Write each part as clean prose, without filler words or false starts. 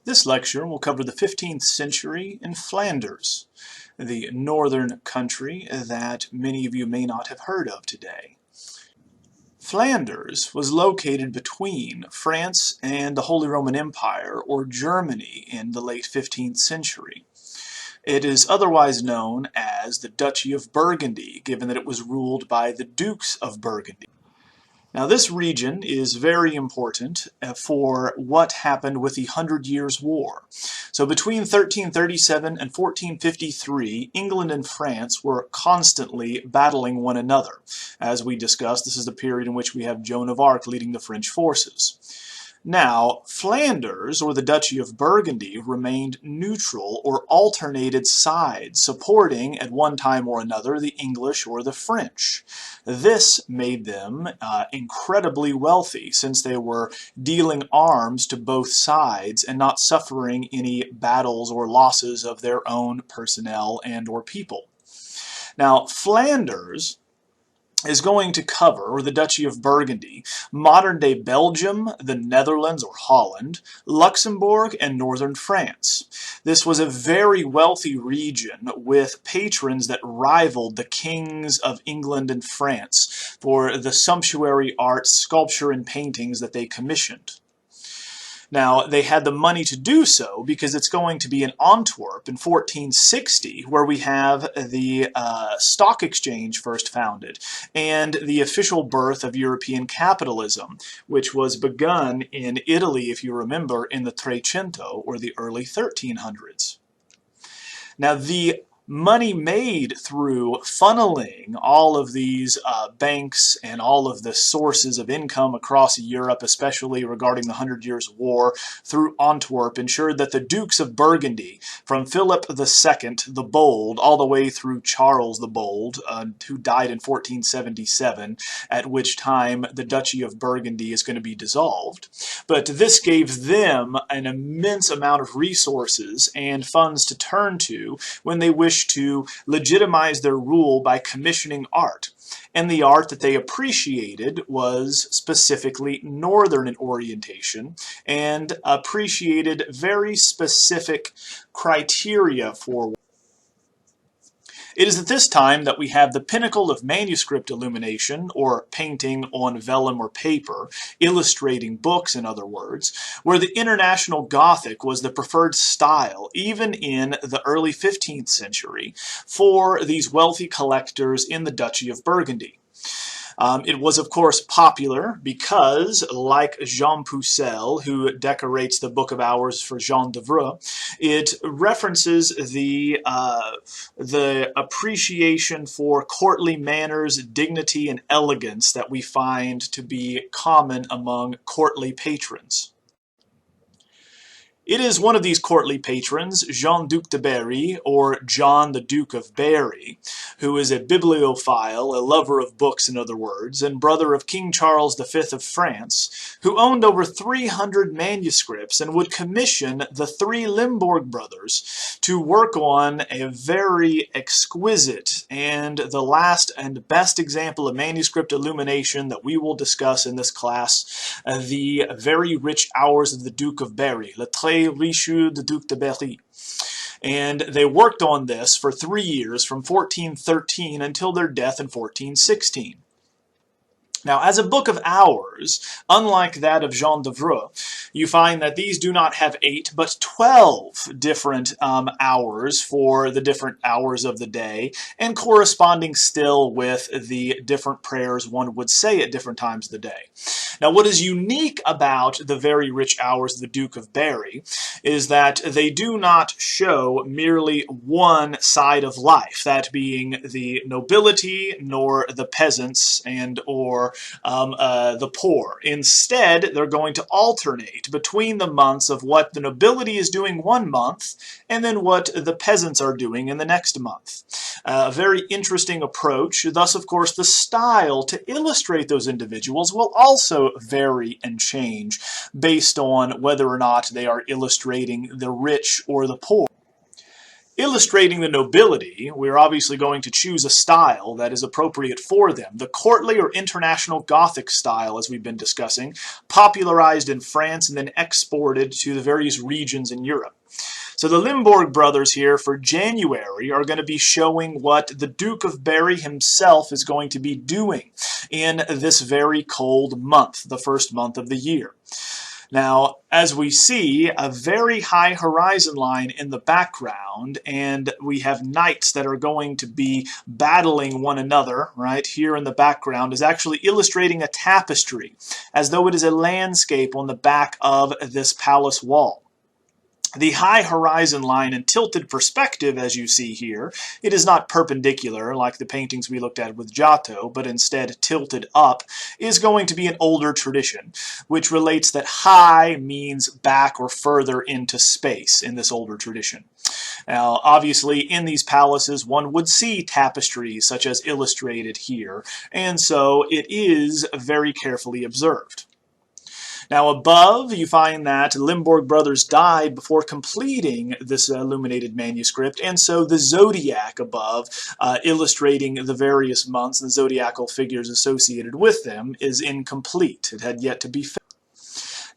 This lecture will cover the 15th century in Flanders, the northern country that many of you may not have heard of today. Flanders was located between France and the Holy Roman Empire, or Germany, in the late 15th century. It is otherwise known as the Duchy of Burgundy, given that it was ruled by the Dukes of Burgundy. Now, this region is very important for what happened with the 100 Years' War. So between 1337 and 1453, England and France were constantly battling one another. As we discussed, this is the period in which we have Joan of Arc leading the French forces. Now, Flanders, or the Duchy of Burgundy, remained neutral or alternated sides, supporting at one time or another the English or the French. This made them incredibly wealthy, since they were dealing arms to both sides and not suffering any battles or losses of their own personnel and or people. Now, Flanders is going to cover, or the Duchy of Burgundy, modern-day Belgium, the Netherlands or Holland, Luxembourg, and northern France. This was a very wealthy region with patrons that rivaled the kings of England and France for the sumptuary art, sculpture, and paintings that they commissioned. Now, they had the money to do so because it's going to be in Antwerp in 1460 where we have the stock exchange first founded and the official birth of European capitalism, which was begun in Italy, if you remember, in the Trecento, or the early 1300s. Now, the money made through funneling all of these banks and all of the sources of income across Europe, especially regarding the 100 Years' War, through Antwerp, ensured that the Dukes of Burgundy, from Philip II the Bold all the way through Charles the Bold, who died in 1477, at which time the Duchy of Burgundy is going to be dissolved. But this gave them an immense amount of resources and funds to turn to when they wished to legitimize their rule by commissioning art. And the art that they appreciated was specifically northern in orientation and appreciated very specific criteria for. It is at this time that we have the pinnacle of manuscript illumination, or painting on vellum or paper, illustrating books in other words, where the International Gothic was the preferred style, even in the early 15th century, for these wealthy collectors in the Duchy of Burgundy. It was, of course, popular because, like Jean Pucelle, who decorates the Book of Hours for Jean d'Oeuvre, it references the appreciation for courtly manners, dignity, and elegance that we find to be common among courtly patrons. It is one of these courtly patrons, Jean-Duc de Berry, or John the Duke of Berry, who is a bibliophile, a lover of books in other words, and brother of King Charles V of France, who owned over 300 manuscripts and would commission the three Limbourg brothers to work on a very exquisite and the last and best example of manuscript illumination that we will discuss in this class, the Very Rich Hours of the Duke of Berry, Le Très Riche du Duc de Berry. And they worked on this for 3 years, from 1413 until their death in 1416. Now, as a book of hours, unlike that of Jean d'Oeuvre, you find that these do not have 8, but 12 different hours for the different hours of the day, and corresponding still with the different prayers one would say at different times of the day. Now, what is unique about the Very Rich Hours of the Duke of Berry is that they do not show merely one side of life, that being the nobility, nor the peasants, and or the poor. Instead, they're going to alternate between the months of what the nobility is doing one month and then what the peasants are doing in the next month. A very interesting approach. Thus, of course, the style to illustrate those individuals will also vary and change based on whether or not they are illustrating the rich or the poor. Illustrating the nobility, we're obviously going to choose a style that is appropriate for them. The courtly or international Gothic style, as we've been discussing, popularized in France and then exported to the various regions in Europe. So the Limburg brothers here for January are going to be showing what the Duke of Berry himself is going to be doing in this very cold month, the first month of the year. Now, as we see, a very high horizon line in the background, and we have knights that are going to be battling one another, right, here in the background, is actually illustrating a tapestry, as though it is a landscape on the back of this palace wall. The high horizon line and tilted perspective, as you see here, it is not perpendicular like the paintings we looked at with Giotto, but instead tilted up, is going to be an older tradition, which relates that high means back or further into space in this older tradition. Now, obviously, in these palaces, one would see tapestries such as illustrated here, and so it is very carefully observed. Now above, you find that Limburg brothers died before completing this illuminated manuscript, and so the zodiac above, illustrating the various months and zodiacal figures associated with them, is incomplete. It had yet to be finished.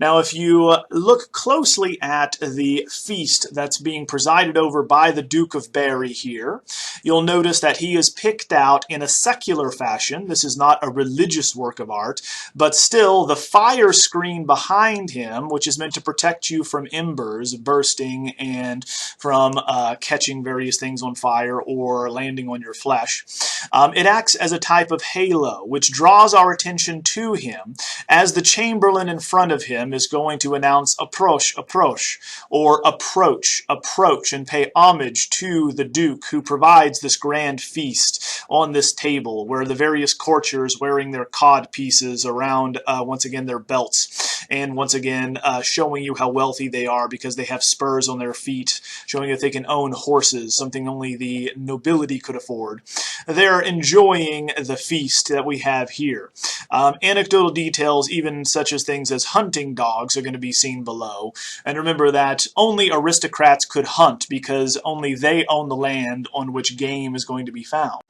Now, if you look closely at the feast that's being presided over by the Duke of Berry here, you'll notice that he is picked out in a secular fashion. This is not a religious work of art, but still the fire screen behind him, which is meant to protect you from embers bursting and from catching various things on fire or landing on your flesh. It acts as a type of halo, which draws our attention to him as the chamberlain in front of him is going to announce approach, approach, or approach, approach, and pay homage to the Duke who provides this grand feast on this table where the various courtiers wearing their cod pieces around, once again, their belts, and once again showing you how wealthy they are because they have spurs on their feet, showing that they can own horses, something only the nobility could afford. They're enjoying the feast that we have here. Anecdotal details, even such as things as hunting dogs, are going to be seen below. And remember that only aristocrats could hunt because only they own the land on which game is going to be found.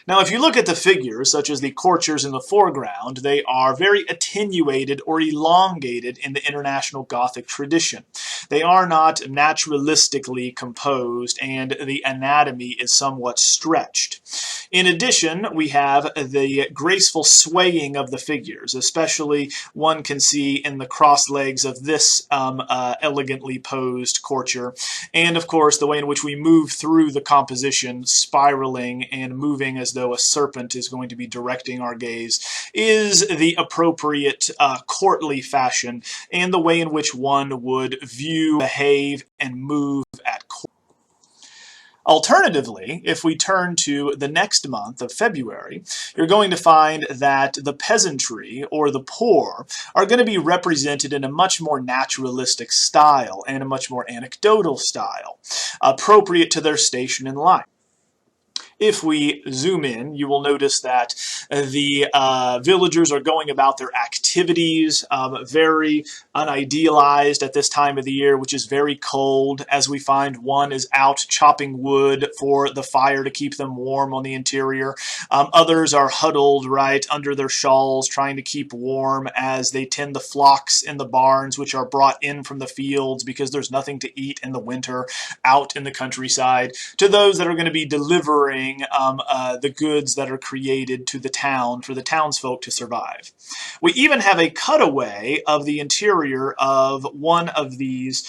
Now, if you look at the figures, such as the courtiers in the foreground, they are very attenuated or elongated in the International Gothic tradition. They are not naturalistically composed, and the anatomy is somewhat stretched. In addition, we have the graceful swaying of the figures, especially one can see in the cross legs of this elegantly posed courtier, and of course the way in which we move through the composition, spiraling and moving as though a serpent is going to be directing our gaze, is the appropriate courtly fashion and the way in which one would view, behave, and move at court. Alternatively, if we turn to the next month of February, you're going to find that the peasantry, or the poor, are going to be represented in a much more naturalistic style and a much more anecdotal style, appropriate to their station in life. If we zoom in, you will notice that the villagers are going about their activities very unidealized at this time of the year, which is very cold, as we find one is out chopping wood for the fire to keep them warm on the interior. Others are huddled right under their shawls trying to keep warm as they tend the flocks in the barns, which are brought in from the fields because there's nothing to eat in the winter out in the countryside, to those that are going to be delivering the goods that are created to the town for the townsfolk to survive. We even have a cutaway of the interior of one of these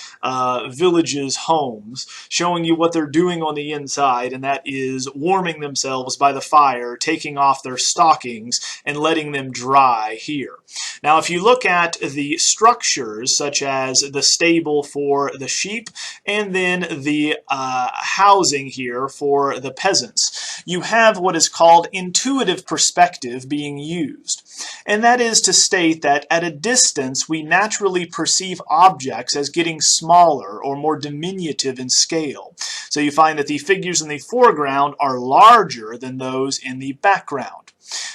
villages' homes, showing you what they're doing on the inside, and that is warming themselves by the fire, taking off their stockings, and letting them dry here. Now, if you look at the structures, such as the stable for the sheep, and then the housing here for the peasants, you have what is called intuitive perspective being used. And that is to state that at a distance we naturally perceive objects as getting smaller or more diminutive in scale. So you find that the figures in the foreground are larger than those in the background.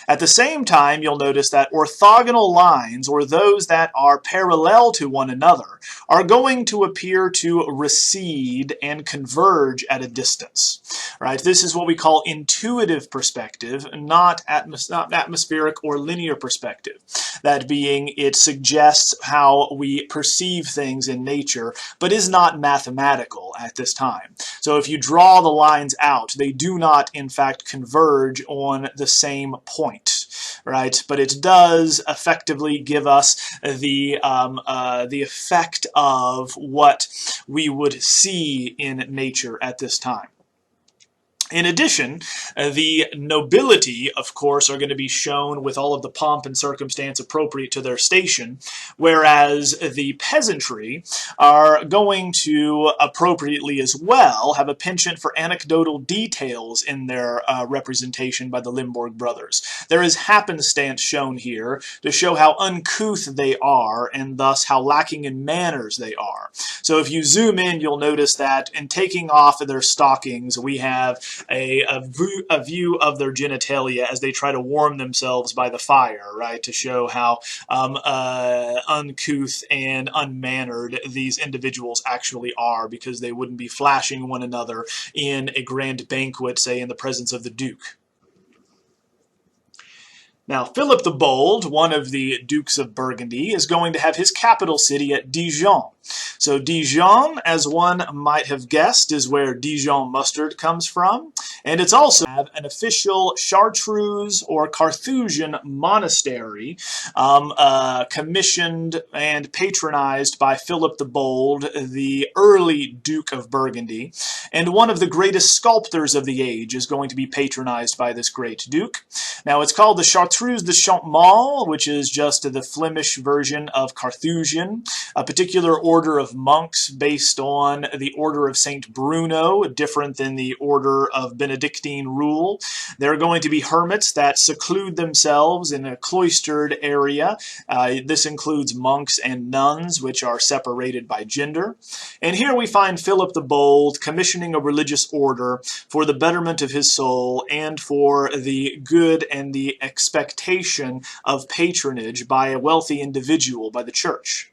At the same time, you'll notice that orthogonal lines, or those that are parallel to one another, are going to appear to recede and converge at a distance. Right? This is what we call intuitive perspective, not atmospheric or linear perspective. That being, it suggests how we perceive things in nature, but is not mathematical at this time. So if you draw the lines out, they do not, in fact, converge on the same point, right? But it does effectively give us the effect of what we would see in nature at this time. In addition, the nobility, of course, are going to be shown with all of the pomp and circumstance appropriate to their station, whereas the peasantry are going to appropriately as well have a penchant for anecdotal details in their representation by the Limburg brothers. There is happenstance shown here to show how uncouth they are and thus how lacking in manners they are. So if you zoom in, you'll notice that in taking off their stockings, we have a view of their genitalia as they try to warm themselves by the fire, right, to show how uncouth and unmannered these individuals actually are, because they wouldn't be flashing one another in a grand banquet, say in the presence of the Duke. Now, Philip the Bold, one of the Dukes of Burgundy, is going to have his capital city at Dijon. So Dijon, as one might have guessed, is where Dijon mustard comes from. And it's also an official Chartreuse or Carthusian monastery commissioned and patronized by Philip the Bold, the early Duke of Burgundy. And one of the greatest sculptors of the age is going to be patronized by this great Duke. Now, it's called the Chartreuse de Champmont, which is just the Flemish version of Carthusian, a particular order of monks based on the order of St. Bruno, different than the order of Benedictine rule. They're going to be hermits that seclude themselves in a cloistered area. This includes monks and nuns, which are separated by gender. And here we find Philip the Bold commissioning a religious order for the betterment of his soul and for the good and the expectation of patronage by a wealthy individual, by the church.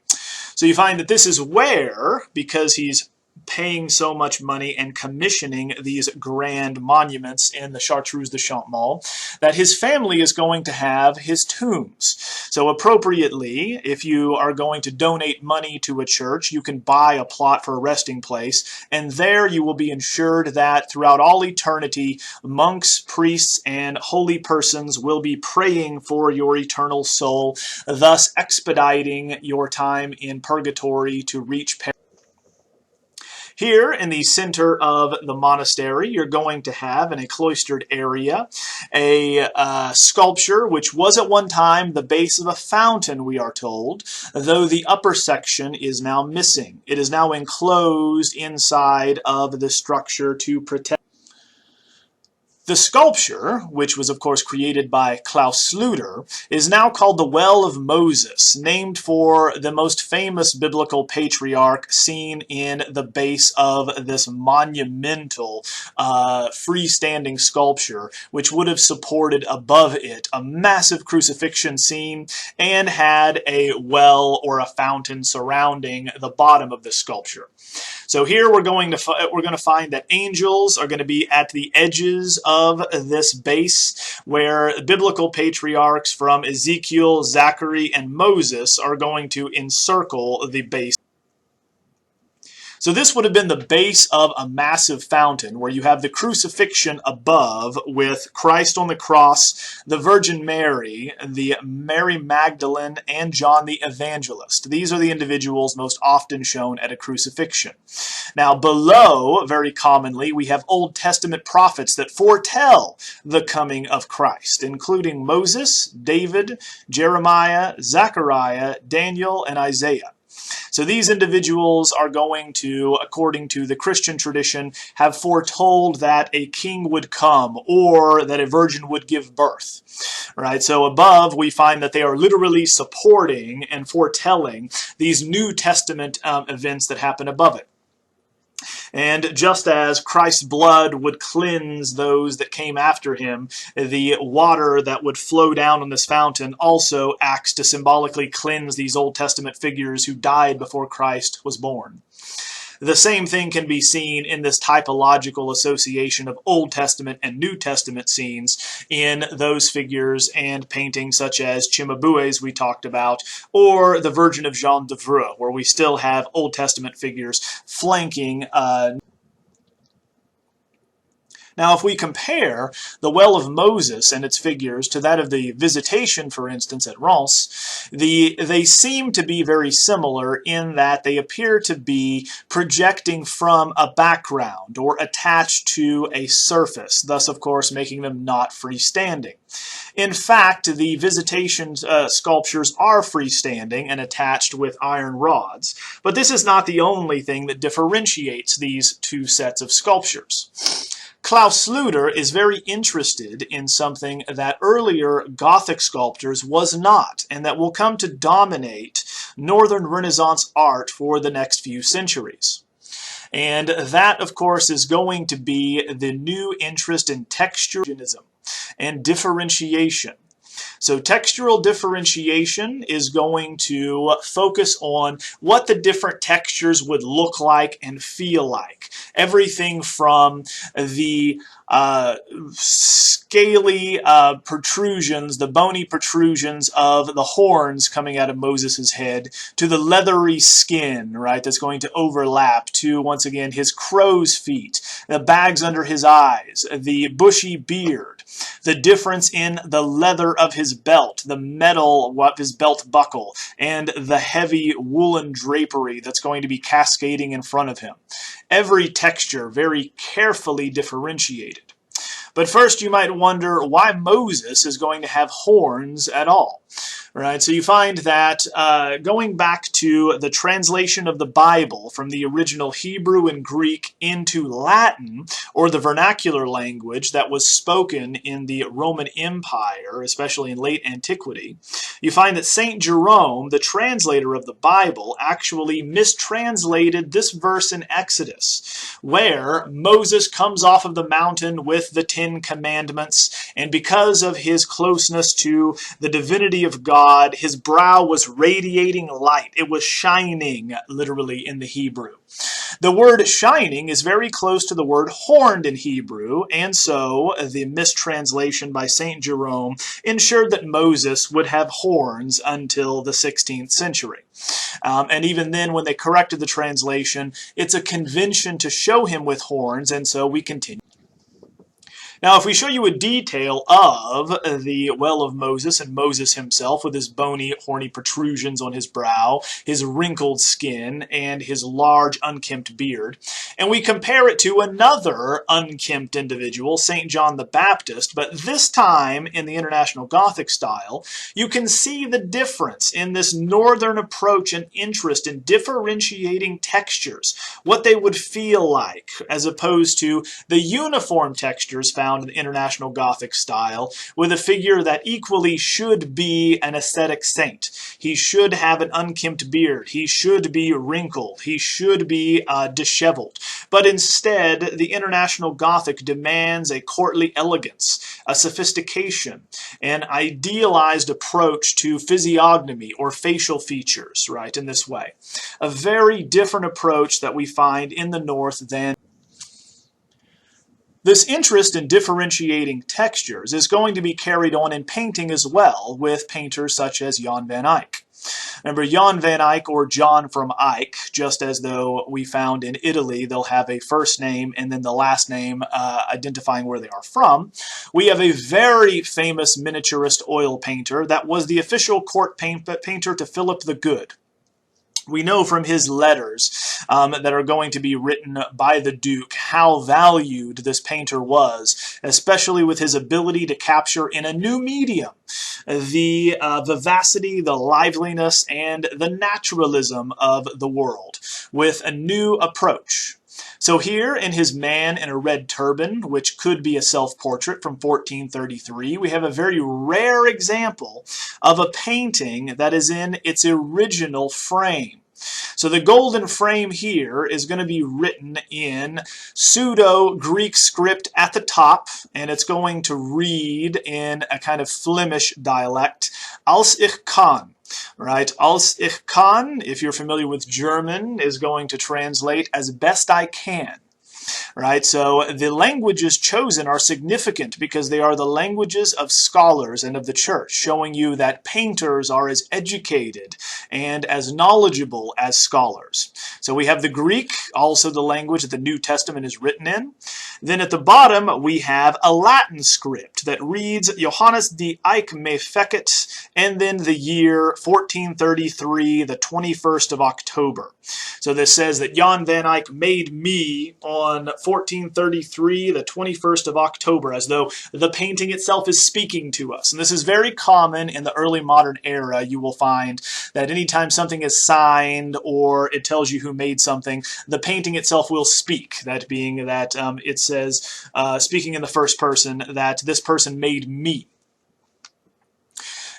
So you find that this is where, because he's paying so much money and commissioning these grand monuments in the Chartreuse de Champmont, that his family is going to have his tombs. So appropriately, if you are going to donate money to a church, you can buy a plot for a resting place, and there you will be ensured that throughout all eternity, monks, priests, and holy persons will be praying for your eternal soul, thus expediting your time in purgatory to reach paradise. Here in the center of the monastery, you're going to have, in a cloistered area, a sculpture which was at one time the base of a fountain, we are told, though the upper section is now missing. It is now enclosed inside of the structure to protect. The sculpture, which was of course created by Klaus Schluter, is now called the Well of Moses, named for the most famous biblical patriarch seen in the base of this monumental freestanding sculpture, which would have supported above it a massive crucifixion scene and had a well or a fountain surrounding the bottom of the sculpture. So here we're going to find that angels are going to be at the edges of this base, where biblical patriarchs from Ezekiel, Zachary, and Moses are going to encircle the base. So this would have been the base of a massive fountain where you have the crucifixion above with Christ on the cross, the Virgin Mary, the Mary Magdalene, and John the Evangelist. These are the individuals most often shown at a crucifixion. Now below, very commonly, we have Old Testament prophets that foretell the coming of Christ, including Moses, David, Jeremiah, Zechariah, Daniel, and Isaiah. So these individuals are going to, according to the Christian tradition, have foretold that a king would come or that a virgin would give birth. Right? So above, we find that they are literally supporting and foretelling these New Testament events that happen above it. And just as Christ's blood would cleanse those that came after him, the water that would flow down on this fountain also acts to symbolically cleanse these Old Testament figures who died before Christ was born. The same thing can be seen in this typological association of Old Testament and New Testament scenes in those figures and paintings such as Cimabue's we talked about, or the Virgin of Jean d'Evreux, where we still have Old Testament figures flanking Now, if we compare the Well of Moses and its figures to that of the Visitation, for instance, at Reims, they seem to be very similar in that they appear to be projecting from a background or attached to a surface, thus, of course, making them not freestanding. In fact, the Visitation sculptures are freestanding and attached with iron rods, but this is not the only thing that differentiates these two sets of sculptures. Klaus Sluter is very interested in something that earlier Gothic sculptors was not, and that will come to dominate Northern Renaissance art for the next few centuries. And that, of course, is going to be the new interest in texturalism and differentiation. So textural differentiation is going to focus on what the different textures would look like and feel like. Everything from the scaly protrusions, the bony protrusions of the horns coming out of Moses' head, to the leathery skin, right, that's going to overlap, to, once again, his crow's feet, the bags under his eyes, the bushy beard, the difference in the leather of his belt, the metal of his belt buckle, and the heavy woolen drapery that's going to be cascading in front of him. Every texture very carefully differentiated. But first you might wonder why Moses is going to have horns at all. Right, so you find that going back to the translation of the Bible from the original Hebrew and Greek into Latin, or the vernacular language that was spoken in the Roman Empire, especially in late antiquity, you find that St. Jerome, the translator of the Bible, actually mistranslated this verse in Exodus, where Moses comes off of the mountain with the 10 Commandments, and because of his closeness to the divinity of God, his brow was radiating light. It was shining, literally, in the Hebrew. The word shining is very close to the word horned in Hebrew, and so the mistranslation by St. Jerome ensured that Moses would have horns until the 16th century. And even then, when they corrected the translation, it's a convention to show him with horns, and so we continue. Now, if we show you a detail of the Well of Moses and Moses himself with his bony, horny protrusions on his brow, his wrinkled skin, and his large, unkempt beard, and we compare it to another unkempt individual, St. John the Baptist, but this time in the International Gothic style, you can see the difference in this northern approach and interest in differentiating textures, what they would feel like, as opposed to the uniform textures found in the International Gothic style, with a figure that equally should be an ascetic saint. He should have an unkempt beard. He should be wrinkled. He should be disheveled. But instead, the International Gothic demands a courtly elegance, a sophistication, an idealized approach to physiognomy or facial features, right, in this way. A very different approach that we find in the North than this interest in differentiating textures is going to be carried on in painting as well with painters such as Jan van Eyck. Remember, Jan van Eyck, or John from Eyck, just as though we found in Italy they'll have a first name and then the last name identifying where they are from, we have a very famous miniaturist oil painter that was the official court painter to Philip the Good. We know from his letters that are going to be written by the Duke how valued this painter was, especially with his ability to capture in a new medium the vivacity, the liveliness, and the naturalism of the world with a new approach. So here in his Man in a Red Turban, which could be a self-portrait from 1433, we have a very rare example of a painting that is in its original frame. So the golden frame here is going to be written in pseudo-Greek script at the top, and it's going to read in a kind of Flemish dialect, als ich kann. Right, als ich kann, if you're familiar with German, is going to translate as best I can. Right, so the languages chosen are significant because they are the languages of scholars and of the church, showing you that painters are as educated and as knowledgeable as scholars. So we have the Greek, also the language that the New Testament is written in. Then at the bottom we have a Latin script that reads Johannes de Eyck me fecit, and then the year 1433, the 21st of October. So this says that Jan van Eyck made me on 1433, the 21st of October, as though the painting itself is speaking to us. And this is very common in the early modern era. You will find that anytime something is signed or it tells you who made something, the painting itself will speak. That being that it says, speaking in the first person, that this person made me.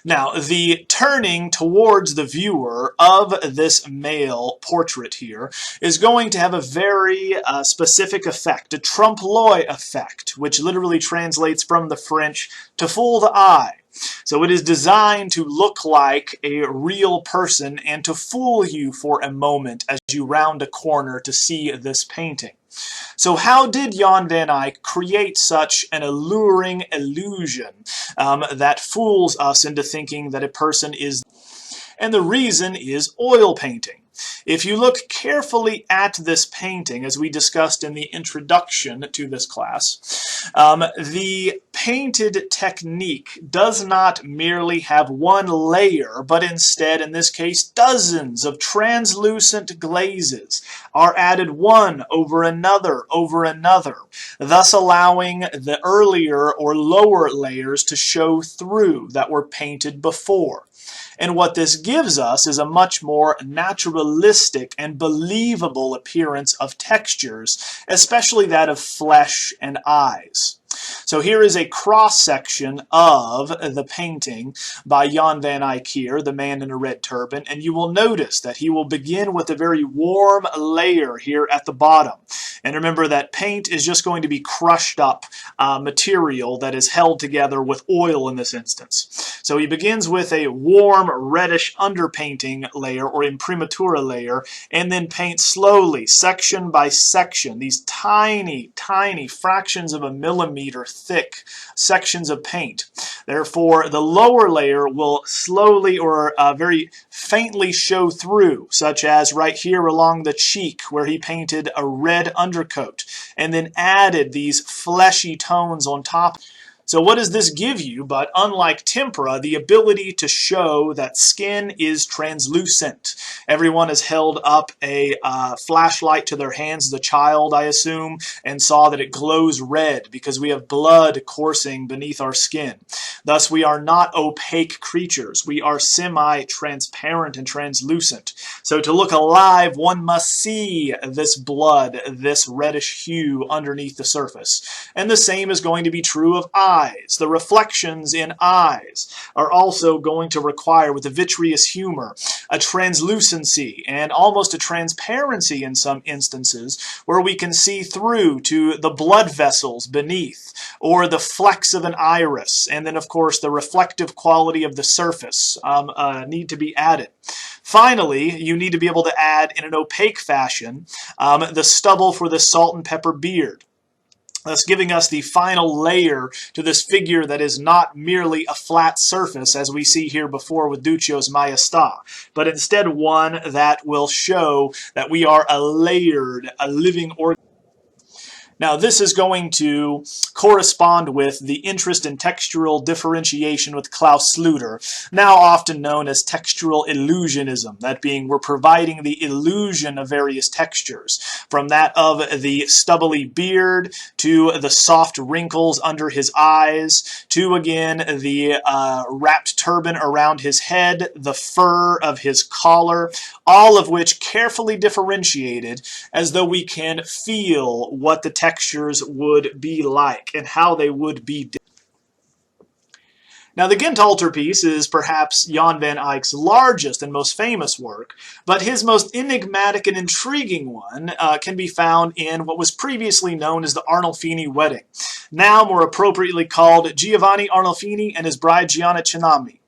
Now, the turning towards the viewer of this male portrait here is going to have a very specific effect, a trompe-l'oeil effect, which literally translates from the French to fool the eye. So it is designed to look like a real person and to fool you for a moment as you round a corner to see this painting. So how did Jan van Eyck create such an alluring illusion that fools us into thinking that a person is... And the reason is oil painting. If you look carefully at this painting, as we discussed in the introduction to this class, the painted technique does not merely have one layer, but instead, in this case, dozens of translucent glazes are added one over another, thus allowing the earlier or lower layers to show through that were painted before. And what this gives us is a much more naturalistic and believable appearance of textures, especially that of flesh and eyes. So here is a cross-section of the painting by Jan van Eyck here, the man in a red turban, and you will notice that he will begin with a very warm layer here at the bottom. And remember that paint is just going to be crushed up material that is held together with oil in this instance. So he begins with a warm reddish underpainting layer or imprimatura layer, and then paints slowly, section by section, these tiny, tiny fractions of a millimeter thick sections of paint. Therefore, the lower layer will slowly or very faintly show through, such as right here along the cheek where he painted a red undercoat and then added these fleshy tones on top. So what does this give you but, unlike tempera, the ability to show that skin is translucent? Everyone has held up a flashlight to their hands as a child, I assume, and saw that it glows red because we have blood coursing beneath our skin. Thus, we are not opaque creatures. We are semi-transparent and translucent. So to look alive, one must see this blood, this reddish hue underneath the surface. And the same is going to be true of eyes. The reflections in eyes are also going to require, with a vitreous humor, a translucency and almost a transparency in some instances where we can see through to the blood vessels beneath or the flecks of an iris, and then of course the reflective quality of the surface need to be added. Finally, you need to be able to add in an opaque fashion the stubble for the salt and pepper beard, thus giving us the final layer to this figure that is not merely a flat surface, as we see here before with Duccio's Maestà, but instead one that will show that we are a layered, a living organism. Now, this is going to correspond with the interest in textural differentiation with Klaus Sluter, now often known as textural illusionism. That being, we're providing the illusion of various textures, from that of the stubbly beard to the soft wrinkles under his eyes, to again the wrapped turban around his head, the fur of his collar, all of which carefully differentiated as though we can feel what the textures would be like and how they would be. Now, the Ghent altarpiece is perhaps Jan van Eyck's largest and most famous work, but his most enigmatic and intriguing one can be found in what was previously known as the Arnolfini wedding, now more appropriately called Giovanni Arnolfini and his bride Gianna Cinami.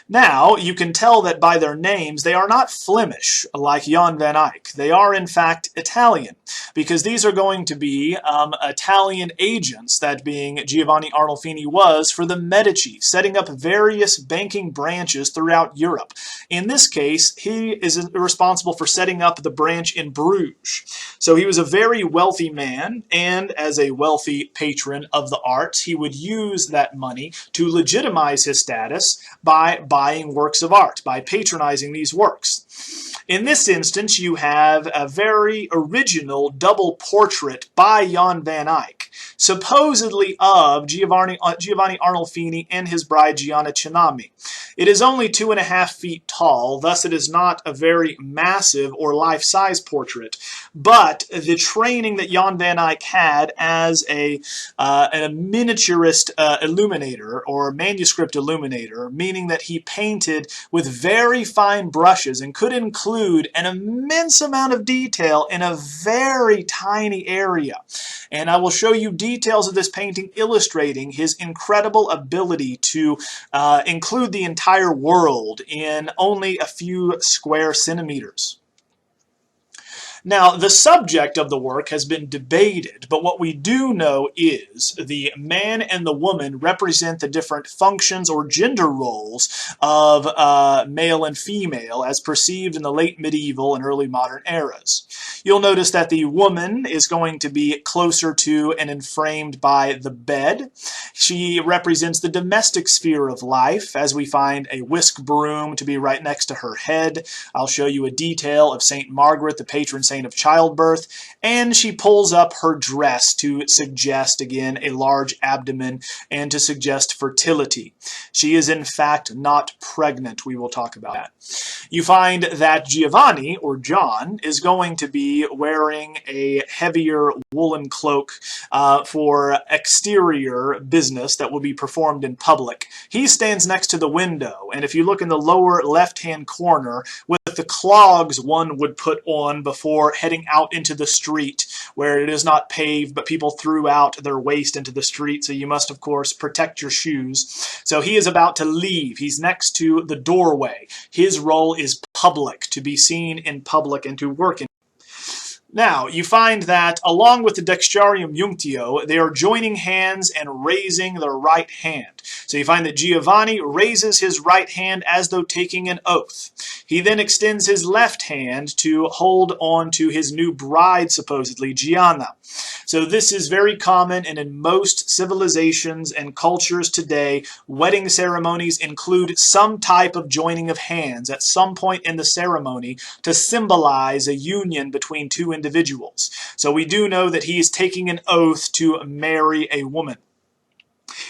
Now, you can tell that by their names, they are not Flemish, like Jan van Eyck. They are, in fact, Italian, because these are going to be Italian agents, that being Giovanni Arnolfini was, for the Medici, setting up various banking branches throughout Europe. In this case, he is responsible for setting up the branch in Bruges. So he was a very wealthy man, and as a wealthy patron of the arts, he would use that money to legitimize his status by buying works of art, by patronizing these works. In this instance, you have a very original double portrait by Jan van Eyck, supposedly of Giovanni Arnolfini and his bride Gianna Cinami. It is only 2.5 feet tall, thus it is not a very massive or life-size portrait, but the training that Jan van Eyck had as a miniaturist illuminator or manuscript illuminator, meaning that he painted with very fine brushes and could include an immense amount of detail in a very tiny area. And I will show you details of this painting illustrating his incredible ability to include the entire world in only a few square centimeters. Now, the subject of the work has been debated, but what we do know is the man and the woman represent the different functions or gender roles of male and female as perceived in the late medieval and early modern eras. You'll notice that the woman is going to be closer to and enframed by the bed. She represents the domestic sphere of life, as we find a whisk broom to be right next to her head. I'll show you a detail of St. Margaret, the patron saint of childbirth, and she pulls up her dress to suggest, again, a large abdomen and to suggest fertility. She is, in fact, not pregnant. We will talk about that. You find that Giovanni, or John, is going to be wearing a heavier woolen cloak for exterior business that will be performed in public. He stands next to the window, and if you look in the lower left-hand corner, with the clogs one would put on before heading out into the street, where it is not paved, but people threw out their waste into the street, so you must, of course, protect your shoes. So he is about to leave. He's next to the doorway. His role is public, to be seen in public and to work in. Now, you find that along with the Dextrarium Junctio, they are joining hands and raising their right hand. So you find that Giovanni raises his right hand as though taking an oath. He then extends his left hand to hold on to his new bride, supposedly, Gianna. So this is very common, and in most civilizations and cultures today, wedding ceremonies include some type of joining of hands at some point in the ceremony to symbolize a union between two individuals. So we do know that he is taking an oath to marry a woman.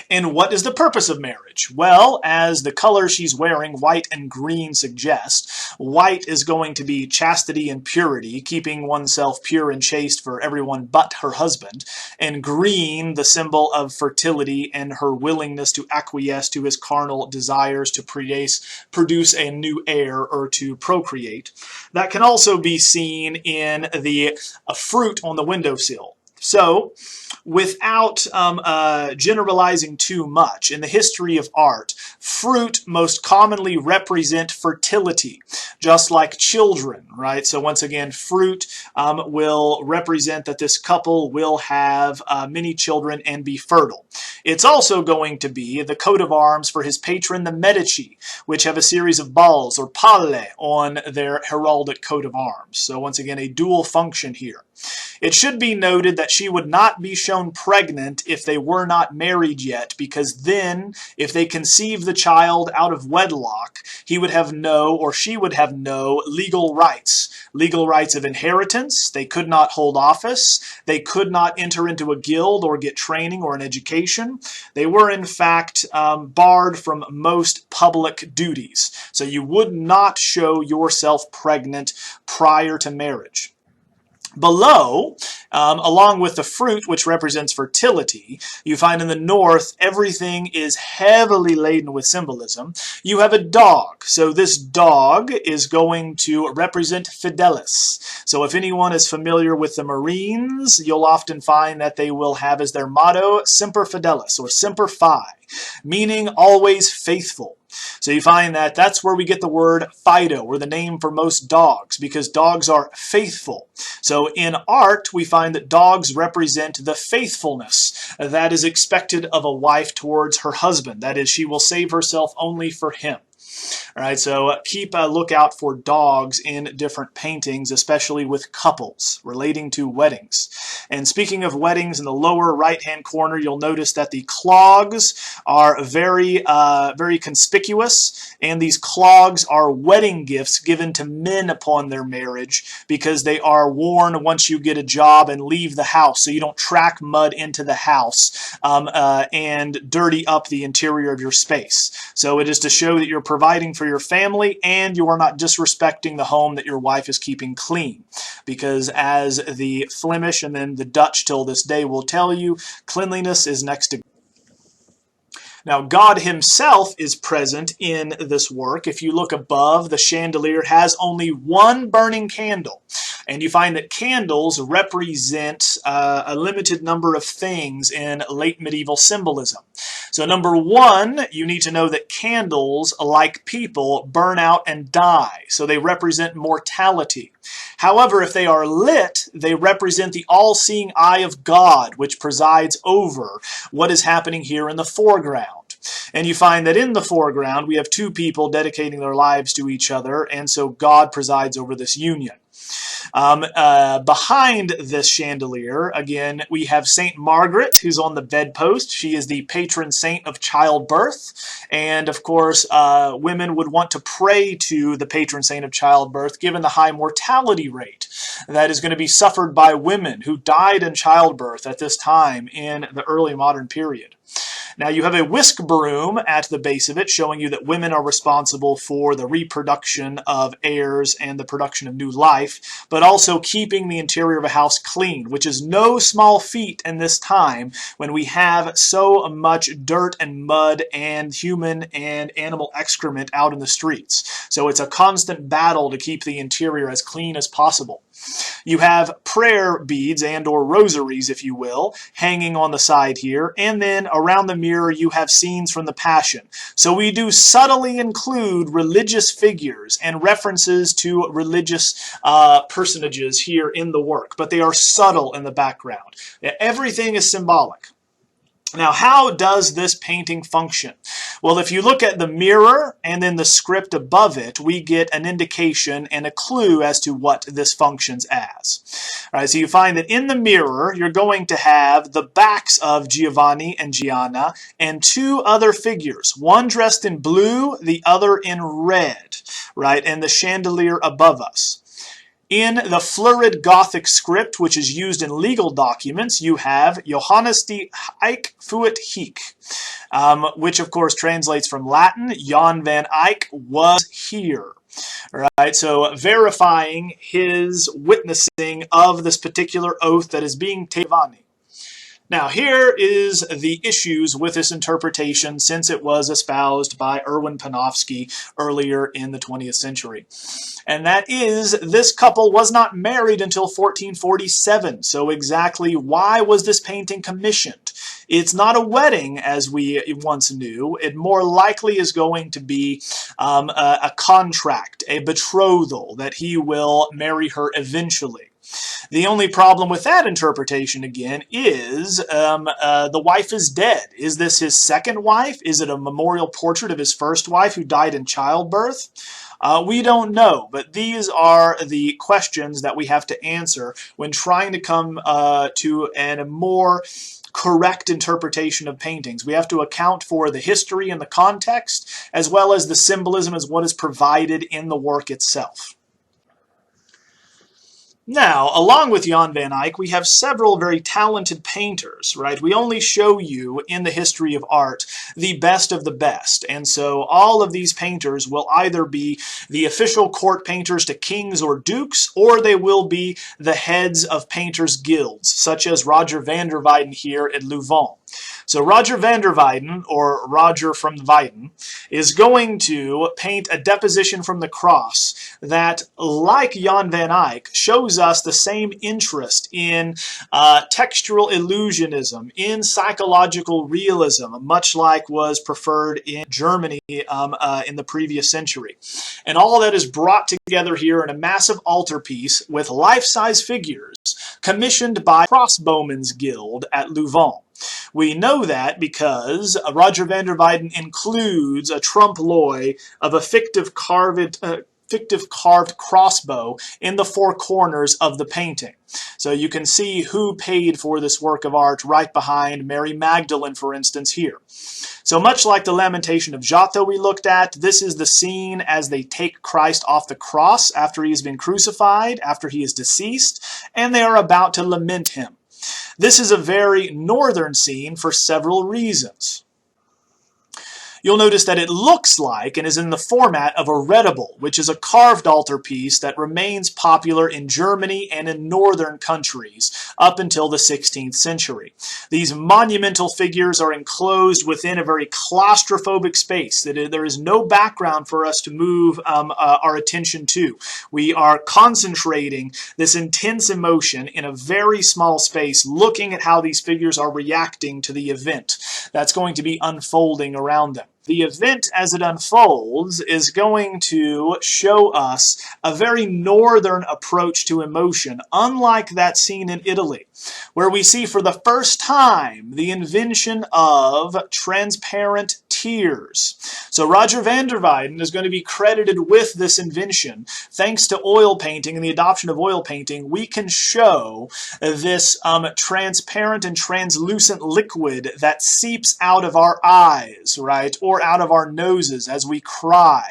And what is the purpose of marriage? Well, as the color she's wearing, white and green, suggest, white is going to be chastity and purity, keeping oneself pure and chaste for everyone but her husband, and green, the symbol of fertility and her willingness to acquiesce to his carnal desires to produce a new heir or to procreate. That can also be seen in the fruit on the windowsill. So, without generalizing too much, in the history of art, fruit most commonly represent fertility, just like children, right? So once again, fruit will represent that this couple will have many children and be fertile. It's also going to be the coat of arms for his patron, the Medici, which have a series of balls, or palle, on their heraldic coat of arms. So once again, a dual function here. It should be noted that she would not be shown pregnant if they were not married yet, because then, if they conceive the child out of wedlock, he would have no, or she would have no, legal rights. Legal rights of inheritance. They could not hold office. They could not enter into a guild or get training or an education. They were, in fact, barred from most public duties. So you would not show yourself pregnant prior to marriage. Below, along with the fruit, which represents fertility, you find in the north everything is heavily laden with symbolism. You have a dog. So this dog is going to represent fidelis. So if anyone is familiar with the Marines, you'll often find that they will have as their motto Semper Fidelis, or Semper Fi, meaning always faithful. So you find that that's where we get the word Fido, or the name for most dogs, because dogs are faithful. So in art, we find that dogs represent the faithfulness that is expected of a wife towards her husband. That is, she will save herself only for him. All right, so keep a lookout for dogs in different paintings, especially with couples relating to weddings. And speaking of weddings, in the lower right-hand corner, you'll notice that the clogs are very conspicuous, and these clogs are wedding gifts given to men upon their marriage because they are worn once you get a job and leave the house, so you don't track mud into the house and dirty up the interior of your space. So it is to show that you're providing for your family and you are not disrespecting the home that your wife is keeping clean. Because as the Flemish and then the Dutch till this day will tell you, cleanliness is next to God. Now, God himself is present in this work. If you look above, the chandelier has only one burning candle. And you find that candles represent a limited number of things in late medieval symbolism. So number one, you need to know that candles, like people, burn out and die. So they represent mortality. However, if they are lit, they represent the all-seeing eye of God, which presides over what is happening here in the foreground. And you find that in the foreground, we have two people dedicating their lives to each other, and so God presides over this union. Behind this chandelier, again, we have Saint Margaret, who's on the bedpost. She is the patron saint of childbirth. And, of course, women would want to pray to the patron saint of childbirth, given the high mortality rate that is going to be suffered by women who died in childbirth at this time in the early modern period. Now you have a whisk broom at the base of it, showing you that women are responsible for the reproduction of heirs and the production of new life, but also keeping the interior of a house clean, which is no small feat in this time when we have so much dirt and mud and human and animal excrement out in the streets. So it's a constant battle to keep the interior as clean as possible. You have prayer beads and or rosaries, if you will, hanging on the side here, and then around the mirror you have scenes from the Passion. So we do subtly include religious figures and references to religious personages here in the work, but they are subtle in the background. Everything is symbolic. Now, how does this painting function? Well, if you look at the mirror and then the script above it, we get an indication and a clue as to what this functions as. All right, so you find that in the mirror, you're going to have the backs of Giovanni and Gianna and two other figures, one dressed in blue, the other in red, right, and the chandelier above us. In the florid Gothic script, which is used in legal documents, you have Johannes de Eyck fuit hic, which of course translates from Latin, Jan van Eyck was here. All right, so verifying his witnessing of this particular oath that is being taken. Now, here is the issues with this interpretation since it was espoused by Erwin Panofsky earlier in the 20th century. And that is, this couple was not married until 1447. So exactly why was this painting commissioned? It's not a wedding, as we once knew. It more likely is going to be a contract, a betrothal, that he will marry her eventually. The only problem with that interpretation, again, is the wife is dead. Is this his second wife? Is it a memorial portrait of his first wife who died in childbirth? We don't know, but these are the questions that we have to answer when trying to come to a more correct interpretation of paintings. We have to account for the history and the context, as well as the symbolism as what is provided in the work itself. Now, along with Jan van Eyck, we have several very talented painters, right? We only show you in the history of art the best of the best. And so all of these painters will either be the official court painters to kings or dukes, or they will be the heads of painters' guilds, such as Roger van der Weyden here at Louvain. So Roger van der Weyden, or Roger from Weyden, is going to paint a deposition from the cross that, like Jan van Eyck, shows us the same interest in textural illusionism, in psychological realism, much like was preferred in Germany in the previous century. And all that is brought together here in a massive altarpiece with life-size figures commissioned by Crossbowmen's Guild at Louvain. We know that because Roger van der Weyden includes a trompe-l'oeil of a fictive carved crossbow in the four corners of the painting. So you can see who paid for this work of art right behind Mary Magdalene, for instance, here. So much like the Lamentation of Giotto we looked at, this is the scene as they take Christ off the cross after he has been crucified, after he is deceased, and they are about to lament him. This is a very northern scene for several reasons. You'll notice that it looks like and is in the format of a redible, which is a carved altarpiece that remains popular in Germany and in northern countries up until the 16th century. These monumental figures are enclosed within a very claustrophobic space. There is no background for us to move our attention to. We are concentrating this intense emotion in a very small space, looking at how these figures are reacting to the event that's going to be unfolding around them. The event as it unfolds is going to show us a very northern approach to emotion, unlike that seen in Italy, where we see for the first time the invention of transparent tears. So Roger van der Weyden is going to be credited with this invention. Thanks to oil painting and the adoption of oil painting, we can show this transparent and translucent liquid that seeps out of our eyes, right, or out of our noses as we cry.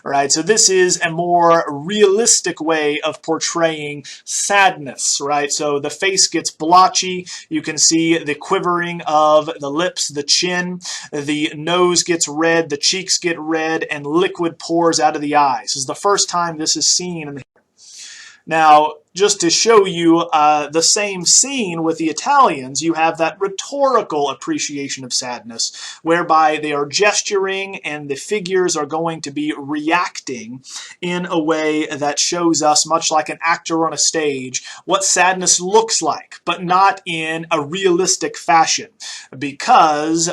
Right, so this is a more realistic way of portraying sadness, right? So the face gets blotchy, you can see the quivering of the lips, the chin, the nose gets red, the cheeks get red, and liquid pours out of the eyes. This is the first time this is seen in the Now, just to show you the same scene with the Italians, you have that rhetorical appreciation of sadness, whereby they are gesturing and the figures are going to be reacting in a way that shows us, much like an actor on a stage, what sadness looks like, but not in a realistic fashion. Because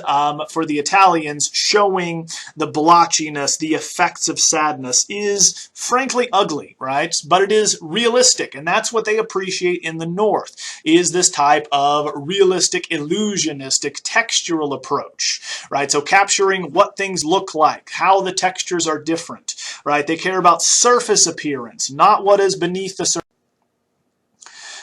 for the Italians, showing the blotchiness, the effects of sadness is frankly ugly, right? But it is realistic, and that's what they appreciate in the North, is this type of realistic, illusionistic, textural approach, right? So capturing what things look like, how the textures are different, right? They care about surface appearance, not what is beneath the surface.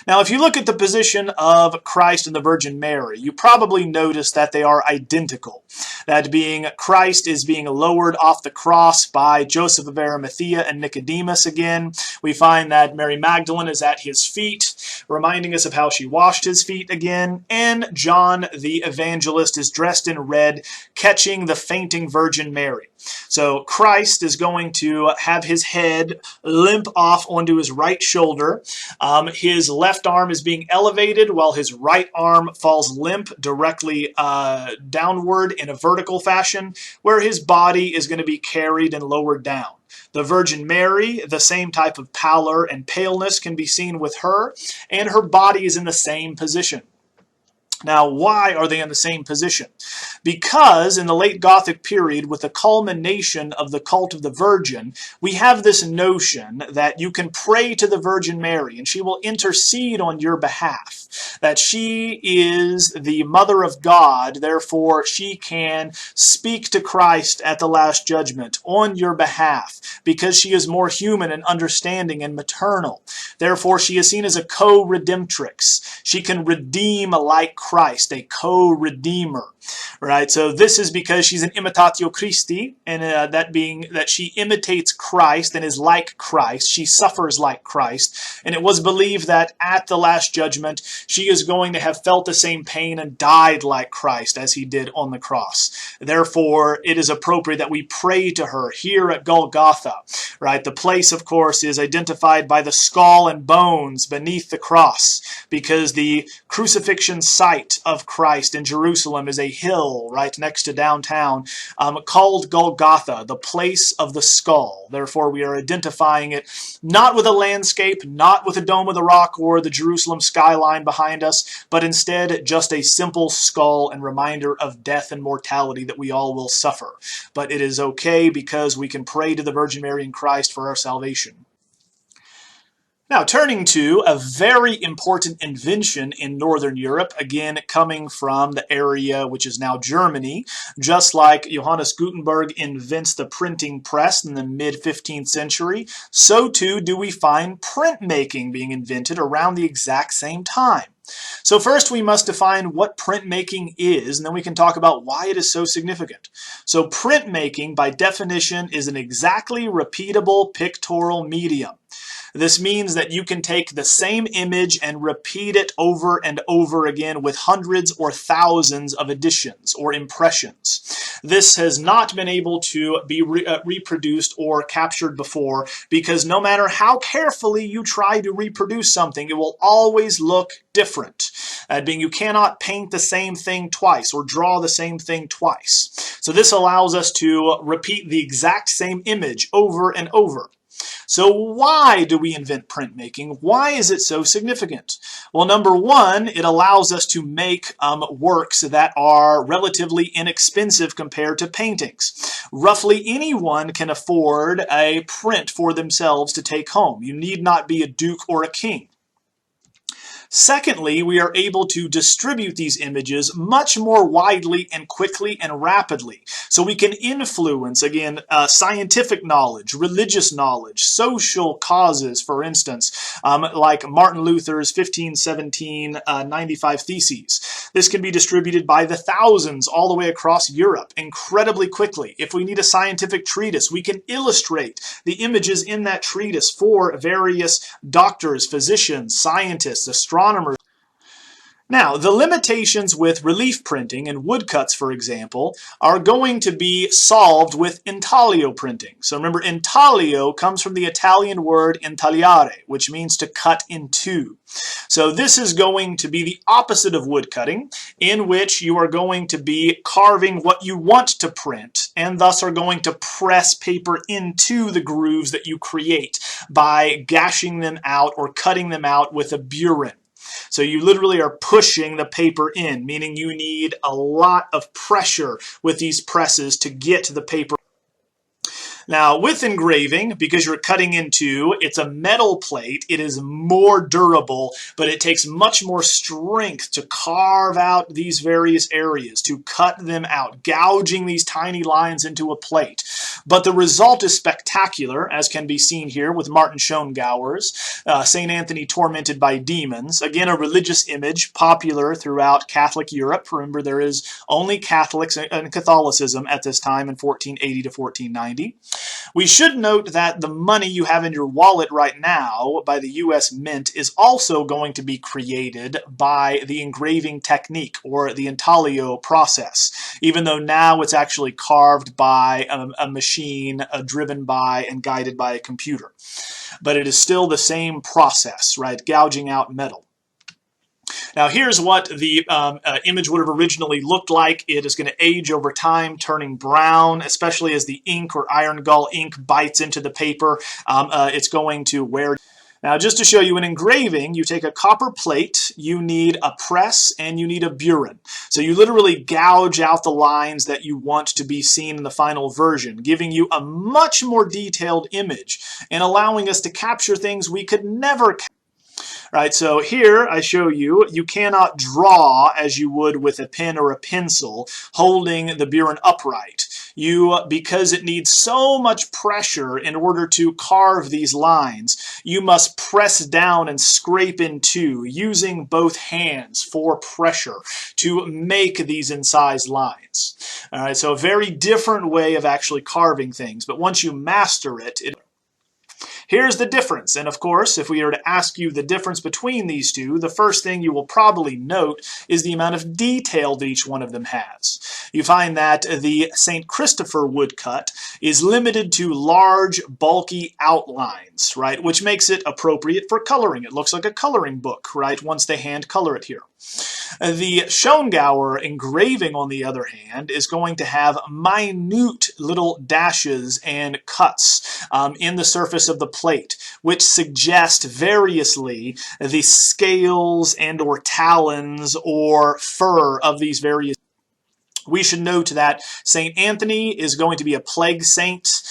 Now, if you look at the position of Christ and the Virgin Mary, you probably notice that they are identical. That being, Christ is being lowered off the cross by Joseph of Arimathea and Nicodemus again. We find that Mary Magdalene is at his feet, reminding us of how she washed his feet again. And John the Evangelist is dressed in red, catching the fainting Virgin Mary. So Christ is going to have his head limp off onto his right shoulder. His left arm is being elevated while his right arm falls limp directly downward in a vertical fashion, where his body is going to be carried and lowered down. The Virgin Mary, the same type of pallor and paleness can be seen with her, and her body is in the same position. Now, why are they in the same position? Because in the late Gothic period, with the culmination of the cult of the Virgin, we have this notion that you can pray to the Virgin Mary and she will intercede on your behalf, that she is the Mother of God, therefore she can speak to Christ at the Last Judgment on your behalf, because she is more human and understanding and maternal. Therefore, she is seen as a co-redemptrix. She can redeem like Christ. Christ, a co-redeemer, right? So this is because she's an imitatio Christi, and that being that she imitates Christ and is like Christ. She suffers like Christ, and it was believed that at the Last Judgment, she is going to have felt the same pain and died like Christ as he did on the cross. Therefore, it is appropriate that we pray to her here at Golgotha, right? The place, of course, is identified by the skull and bones beneath the cross, because the crucifixion site of Christ in Jerusalem is a hill right next to downtown called Golgotha, the place of the skull. Therefore, we are identifying it not with a landscape, not with a dome of the rock or the Jerusalem skyline behind us, but instead just a simple skull and reminder of death and mortality that we all will suffer. But it is okay because we can pray to the Virgin Mary and Christ for our salvation. Now, turning to a very important invention in Northern Europe, again coming from the area which is now Germany. Just like Johannes Gutenberg invents the printing press in the mid-15th century, so too do we find printmaking being invented around the exact same time. So first we must define what printmaking is, and then we can talk about why it is so significant. So printmaking, by definition, is an exactly repeatable pictorial medium. This means that you can take the same image and repeat it over and over again with hundreds or thousands of editions or impressions. This has not been able to be reproduced or captured before, because no matter how carefully you try to reproduce something, it will always look different. Being you cannot paint the same thing twice or draw the same thing twice. So this allows us to repeat the exact same image over and over. So why do we invent printmaking? Why is it so significant? Well, number one, it allows us to make works that are relatively inexpensive compared to paintings. Roughly anyone can afford a print for themselves to take home. You need not be a duke or a king. Secondly, we are able to distribute these images much more widely and quickly and rapidly. So we can influence, again, scientific knowledge, religious knowledge, social causes, for instance, like Martin Luther's 1517 95 Theses. This can be distributed by the thousands all the way across Europe incredibly quickly. If we need a scientific treatise, we can illustrate the images in that treatise for various doctors, physicians, scientists, astronomers. Now, the limitations with relief printing and woodcuts, for example, are going to be solved with intaglio printing. So remember, intaglio comes from the Italian word intagliare, which means to cut in two. So this is going to be the opposite of woodcutting, in which you are going to be carving what you want to print, and thus are going to press paper into the grooves that you create by gashing them out or cutting them out with a burin. So you literally are pushing the paper in, meaning you need a lot of pressure with these presses to get the paper. Now, with engraving, because you're cutting into, it's a metal plate, it is more durable, but it takes much more strength to carve out these various areas, to cut them out, gouging these tiny lines into a plate. But the result is spectacular, as can be seen here with Martin Schongauer's St. Anthony Tormented by Demons. Again, a religious image popular throughout Catholic Europe. Remember, there is only Catholics and Catholicism at this time in 1480 to 1490. We should note that the money you have in your wallet right now by the U.S. Mint is also going to be created by the engraving technique, or the intaglio process, even though now it's actually carved by a machine driven by and guided by a computer. But it is still the same process, right? Gouging out metal. Now here's what the image would have originally looked like. It is going to age over time, turning brown, especially as the ink or iron gall ink bites into the paper. It's going to wear. Now, just to show you, in engraving, you take a copper plate, you need a press, and you need a burin. So you literally gouge out the lines that you want to be seen in the final version, giving you a much more detailed image and allowing us to capture things we could never capture. Right, so here I show you, you cannot draw as you would with a pen or a pencil holding the burin upright. because it needs so much pressure in order to carve these lines, you must press down and scrape into, using both hands for pressure to make these incised lines. All right, so a very different way of actually carving things, but once you master it, here's the difference. And of course, if we were to ask you the difference between these two, the first thing you will probably note is the amount of detail that each one of them has. You find that the St. Christopher woodcut is limited to large, bulky outlines, right, which makes it appropriate for coloring. It looks like a coloring book, right, once they hand color it here. The Schongauer engraving, on the other hand, is going to have minute little dashes and cuts in the surface of the plate, which suggest variously the scales and or talons or fur of these various. We should note that St. Anthony is going to be a plague saint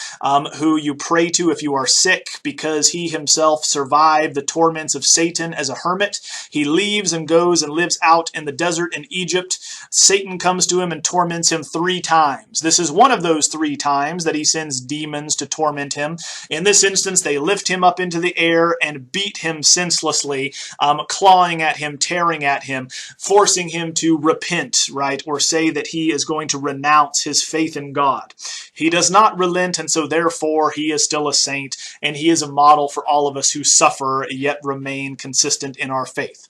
who you pray to if you are sick, because he himself survived the torments of Satan as a hermit. He leaves and goes and lives out in the desert in Egypt. Satan comes to him and torments him 3 times. This is one of those 3 times that he sends demons to torment him. In this instance, they lift him up into the air and beat him senselessly, clawing at him, tearing at him, forcing him to repent, right, or say that he is going to renounce his faith in God. He does not relent, and so therefore he is still a saint, and he is a model for all of us who suffer yet remain consistent in our faith.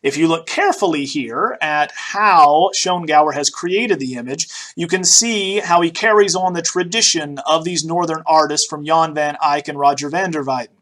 If you look carefully here at how Schongauer has created the image, you can see how he carries on the tradition of these northern artists from Jan van Eyck and Roger van der Weyden,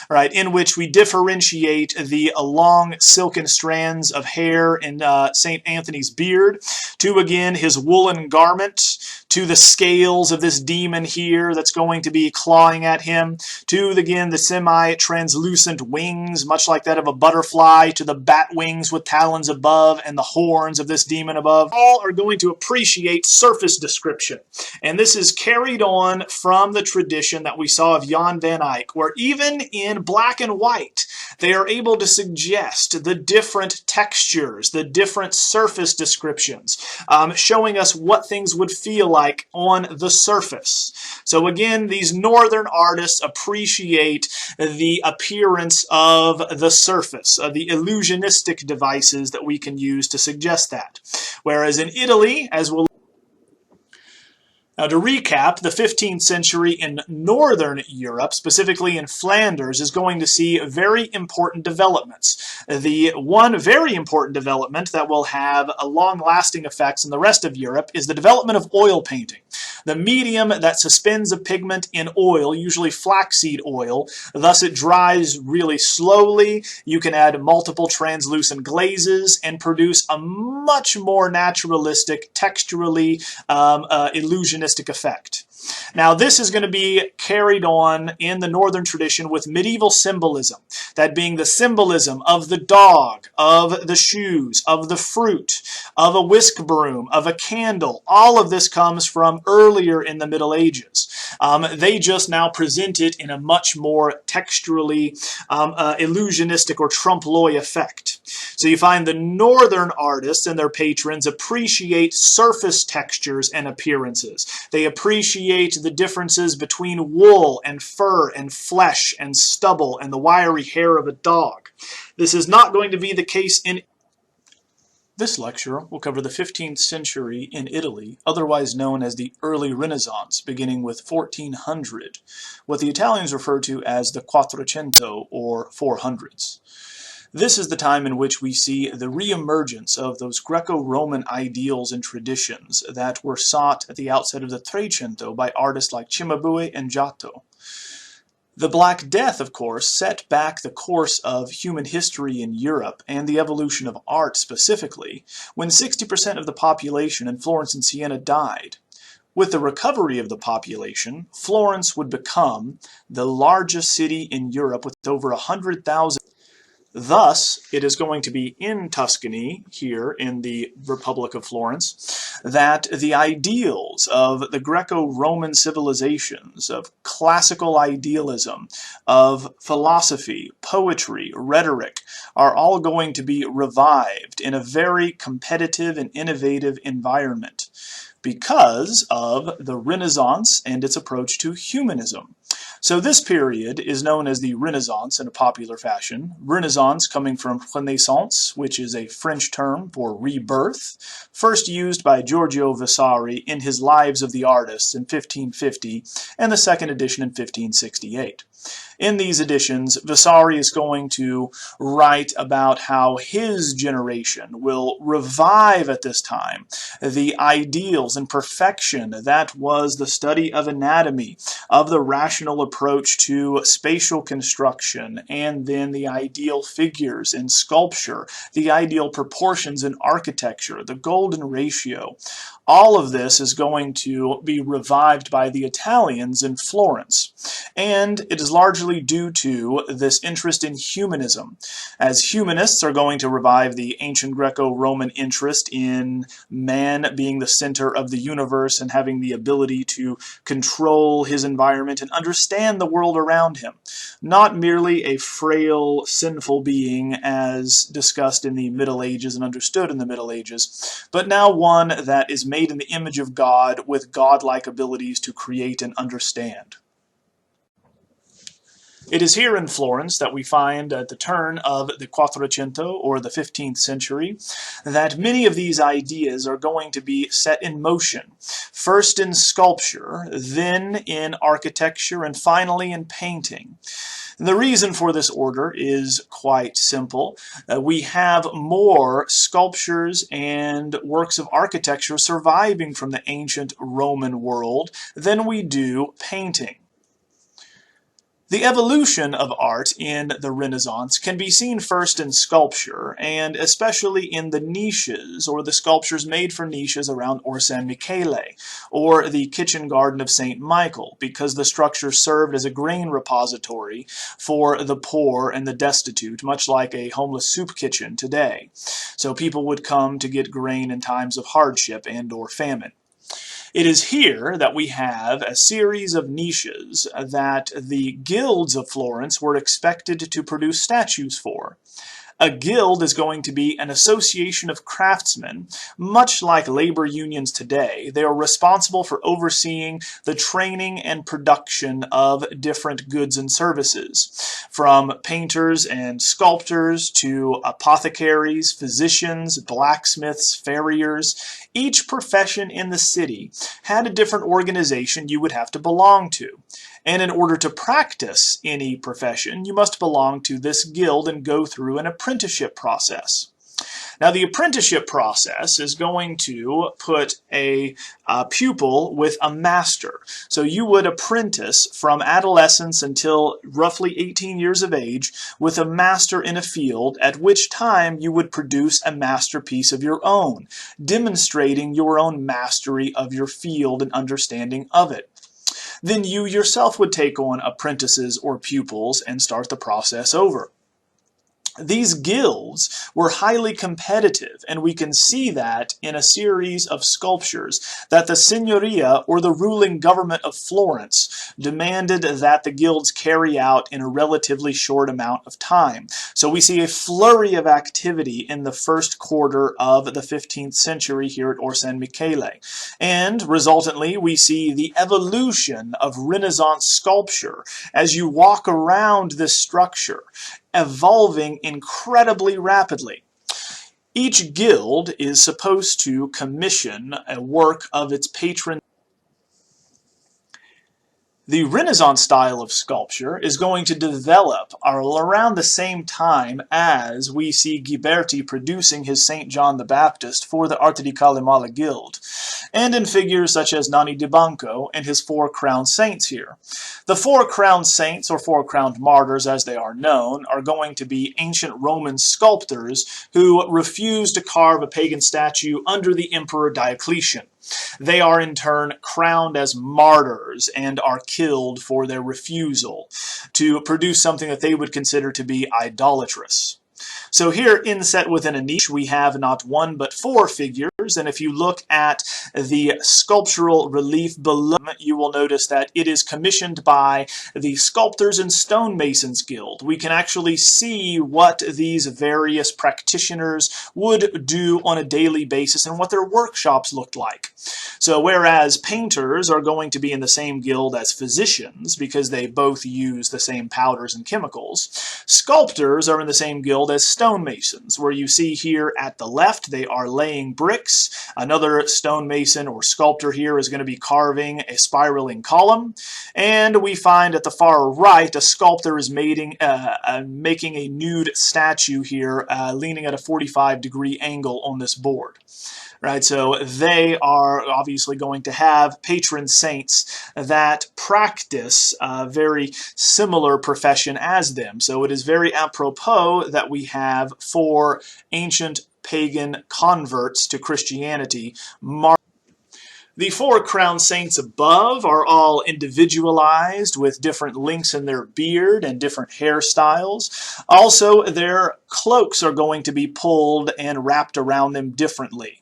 right, in which we differentiate the long silken strands of hair in St. Anthony's beard, to again his woolen garment, to the scales of this demon here that's going to be clawing at him, to again the semi-translucent wings, much like that of a butterfly, to the bat wings with talons above and the horns of this demon above. All are going to appreciate surface description. And this is carried on from the tradition that we saw of Jan van Eyck, where even in black and white, they are able to suggest the different textures, the different surface descriptions, showing us what things would feel like on the surface. So again, these northern artists appreciate the appearance of the surface, the illusionistic devices that we can use to suggest that. Whereas in Italy, as we'll now, to recap, the 15th century in Northern Europe, specifically in Flanders, is going to see very important developments. The one very important development that will have long-lasting effects in the rest of Europe is the development of oil painting. The medium that suspends a pigment in oil, usually flaxseed oil, thus it dries really slowly. You can add multiple translucent glazes and produce a much more naturalistic, texturally illusionistic effect. Now, this is going to be carried on in the northern tradition with medieval symbolism, that being the symbolism of the dog, of the shoes, of the fruit, of a whisk broom, of a candle. All of this comes from earlier in the Middle Ages. They just now present it in a much more texturally illusionistic or trompe-l'oeil effect. So you find the northern artists and their patrons appreciate surface textures and appearances. They appreciate the differences between wool and fur and flesh and stubble and the wiry hair of a dog. This is not going to be the case in this lecture will cover the 15th century in Italy, otherwise known as the early Renaissance, beginning with 1400, what the Italians refer to as the Quattrocento, or 400s. This is the time in which we see the reemergence of those Greco-Roman ideals and traditions that were sought at the outset of the Trecento by artists like Cimabue and Giotto. The Black Death, of course, set back the course of human history in Europe and the evolution of art specifically, when 60% of the population in Florence and Siena died. With the recovery of the population, Florence would become the largest city in Europe with over 100,000. Thus, it is going to be in Tuscany, here in the Republic of Florence, that the ideals of the Greco-Roman civilizations, of classical idealism, of philosophy, poetry, rhetoric, are all going to be revived in a very competitive and innovative environment. because of the Renaissance and its approach to humanism. So this period is known as the Renaissance in a popular fashion. Renaissance coming from Renaissance, which is a French term for rebirth, first used by Giorgio Vasari in his Lives of the Artists in 1550 and the second edition in 1568. In these editions, Vasari is going to write about how his generation will revive at this time the ideals and perfection that was the study of anatomy, of the rational approach to spatial construction, and then the ideal figures in sculpture, the ideal proportions in architecture, the golden ratio. All of this is going to be revived by the Italians in Florence, and it is largely due to this interest in humanism, as humanists are going to revive the ancient Greco-Roman interest in man being the center of the universe and having the ability to control his environment and understand the world around him. Not merely a frail, sinful being as discussed in the Middle Ages and understood in the Middle Ages, but now one that is made in the image of God with godlike abilities to create and understand. It is here in Florence that we find at the turn of the Quattrocento, or the 15th century, that many of these ideas are going to be set in motion, first in sculpture, then in architecture, and finally in painting. The reason for this order is quite simple. We have more sculptures and works of architecture surviving from the ancient Roman world than we do painting. The evolution of art in the Renaissance can be seen first in sculpture, and especially in the niches, or the sculptures made for niches around Or San Michele, or the kitchen garden of St. Michael, because the structure served as a grain repository for the poor and the destitute, much like a homeless soup kitchen today. So people would come to get grain in times of hardship and or famine. It is here that we have a series of niches that the guilds of Florence were expected to produce statues for. A guild is going to be an association of craftsmen, much like labor unions today. They are responsible for overseeing the training and production of different goods and services, from painters and sculptors to apothecaries, physicians, blacksmiths, farriers. Each profession in the city had a different organization you would have to belong to. And in order to practice any profession, you must belong to this guild and go through an apprenticeship process. Now, the apprenticeship process is going to put a pupil with a master. So you would apprentice from adolescence until roughly 18 years of age with a master in a field, at which time you would produce a masterpiece of your own, demonstrating your own mastery of your field and understanding of it. Then you yourself would take on apprentices or pupils and start the process over. These guilds were highly competitive, and we can see that in a series of sculptures that the Signoria, or the ruling government of Florence, demanded that the guilds carry out in a relatively short amount of time. So we see a flurry of activity in the first quarter of the 15th century here at Or San Michele. And resultantly, we see the evolution of Renaissance sculpture as you walk around this structure, evolving incredibly rapidly. Each guild is supposed to commission a work of its patron. The Renaissance style of sculpture is going to develop around the same time as we see Ghiberti producing his St. John the Baptist for the Arte di Calimala Guild, and in figures such as Nanni di Banco and his four crowned saints here. The four crowned saints, or four crowned martyrs as they are known, are going to be ancient Roman sculptors who refused to carve a pagan statue under the Emperor Diocletian. They are in turn crowned as martyrs and are killed for their refusal to produce something that they would consider to be idolatrous. So here, inset within a niche, we have not one but four figures, and if you look at the sculptural relief below, you will notice that it is commissioned by the Sculptors and Stonemasons Guild. We can actually see what these various practitioners would do on a daily basis and what their workshops looked like. So whereas painters are going to be in the same guild as physicians because they both use the same powders and chemicals, sculptors are in the same guild as stonemasons, where you see here at the left they are laying bricks. Another stonemason or sculptor here is going to be carving a spiraling column, and we find at the far right a sculptor is making a nude statue here, leaning at a 45-degree angle on this board. Right, so they are obviously going to have patron saints that practice a very similar profession as them. So it is very apropos that we have four ancient pagan converts to Christianity. The four crowned saints above are all individualized with different links in their beard and different hairstyles. Also, their cloaks are going to be pulled and wrapped around them differently.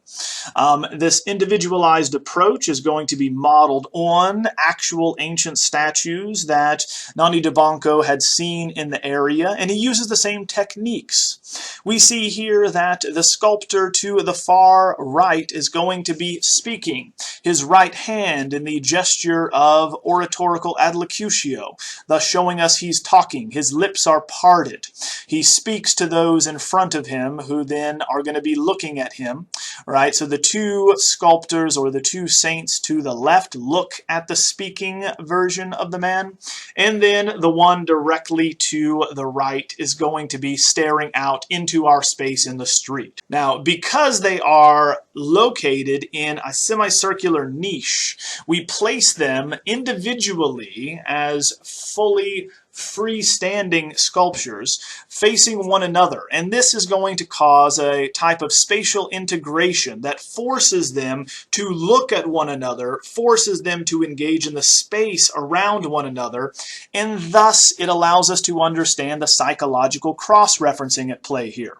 This individualized approach is going to be modeled on actual ancient statues that Nanni di Banco had seen in the area, and he uses the same techniques. We see here that the sculptor to the far right is going to be speaking, his right hand in the gesture of oratorical adlocutio, thus showing us he's talking. His lips are parted. He speaks to those in front of him who then are going to be looking at him. Right, so the two sculptors or the two saints to the left look at the speaking version of the man, and then the one directly to the right is going to be staring out into our space in the street. Now, because they are located in a semicircular niche, we place them individually as fully freestanding sculptures facing one another, and this is going to cause a type of spatial integration that forces them to look at one another, forces them to engage in the space around one another, and thus it allows us to understand the psychological cross-referencing at play here.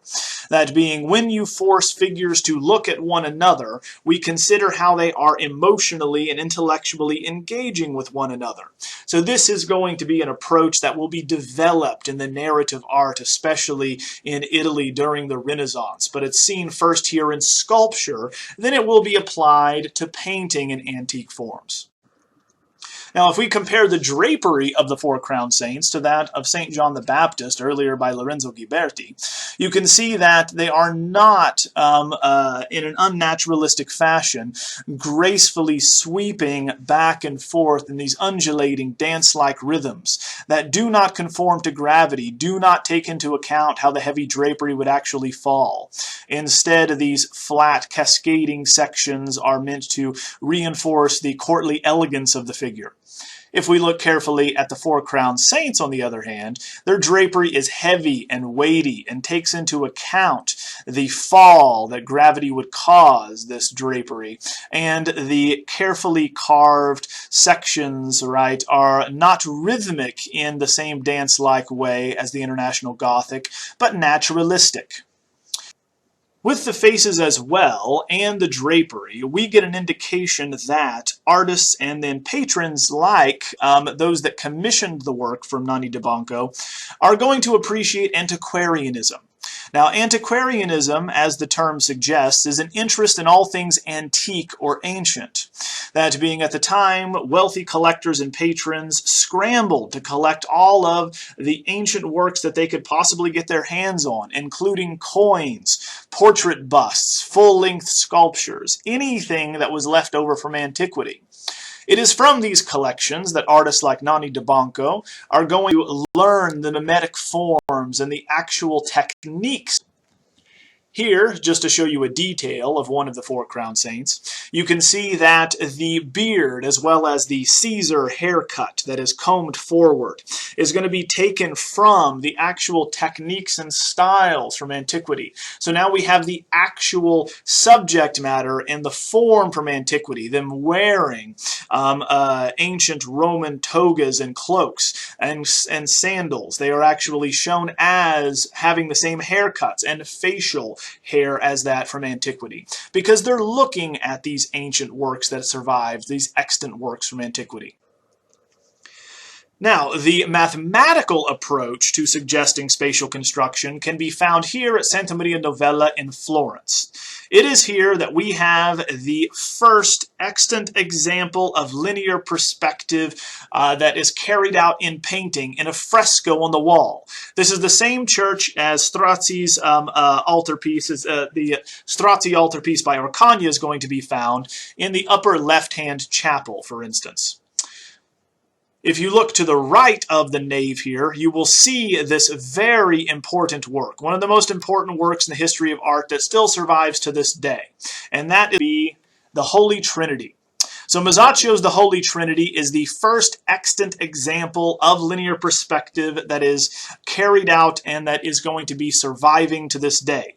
That being, when you force figures to look at one another, we consider how they are emotionally and intellectually engaging with one another. So this is going to be an approach that will be developed in the narrative art, especially in Italy during the Renaissance. But it's seen first here in sculpture, then it will be applied to painting in antique forms. Now, if we compare the drapery of the four crowned saints to that of St. John the Baptist, earlier by Lorenzo Ghiberti, you can see that they are not, in an unnaturalistic fashion, gracefully sweeping back and forth in these undulating dance-like rhythms that do not conform to gravity, do not take into account how the heavy drapery would actually fall. Instead, these flat, cascading sections are meant to reinforce the courtly elegance of the figure. If we look carefully at the four crowned saints, on the other hand, their drapery is heavy and weighty and takes into account the fall that gravity would cause this drapery. And the carefully carved sections, right, are not rhythmic in the same dance-like way as the International Gothic, but naturalistic. With the faces as well, and the drapery, we get an indication that artists and then patrons like those that commissioned the work from Nanni di Banco are going to appreciate antiquarianism. Now, antiquarianism, as the term suggests, is an interest in all things antique or ancient. That being, at the time, wealthy collectors and patrons scrambled to collect all of the ancient works that they could possibly get their hands on, including coins, portrait busts, full-length sculptures, anything that was left over from antiquity. It is from these collections that artists like Nanni di Banco are going to learn the mimetic forms and the actual techniques. Here, just to show you a detail of one of the four crowned saints, you can see that the beard, as well as the Caesar haircut that is combed forward, is going to be taken from the actual techniques and styles from antiquity. So now we have the actual subject matter and the form from antiquity, them wearing ancient Roman togas and cloaks and sandals. They are actually shown as having the same haircuts and facial hair as that from antiquity, because they're looking at these ancient works that survived, these extant works from antiquity. Now, the mathematical approach to suggesting spatial construction can be found here at Santa Maria Novella in Florence. It is here that we have the first extant example of linear perspective that is carried out in painting in a fresco on the wall. This is the same church as Strozzi's altarpiece. The Strozzi altarpiece by Orcagna is going to be found in the upper left-hand chapel, for instance. If you look to the right of the nave here, you will see this very important work, one of the most important works in the history of art that still survives to this day, and that is the Holy Trinity. So Masaccio's The Holy Trinity is the first extant example of linear perspective that is carried out and that is going to be surviving to this day.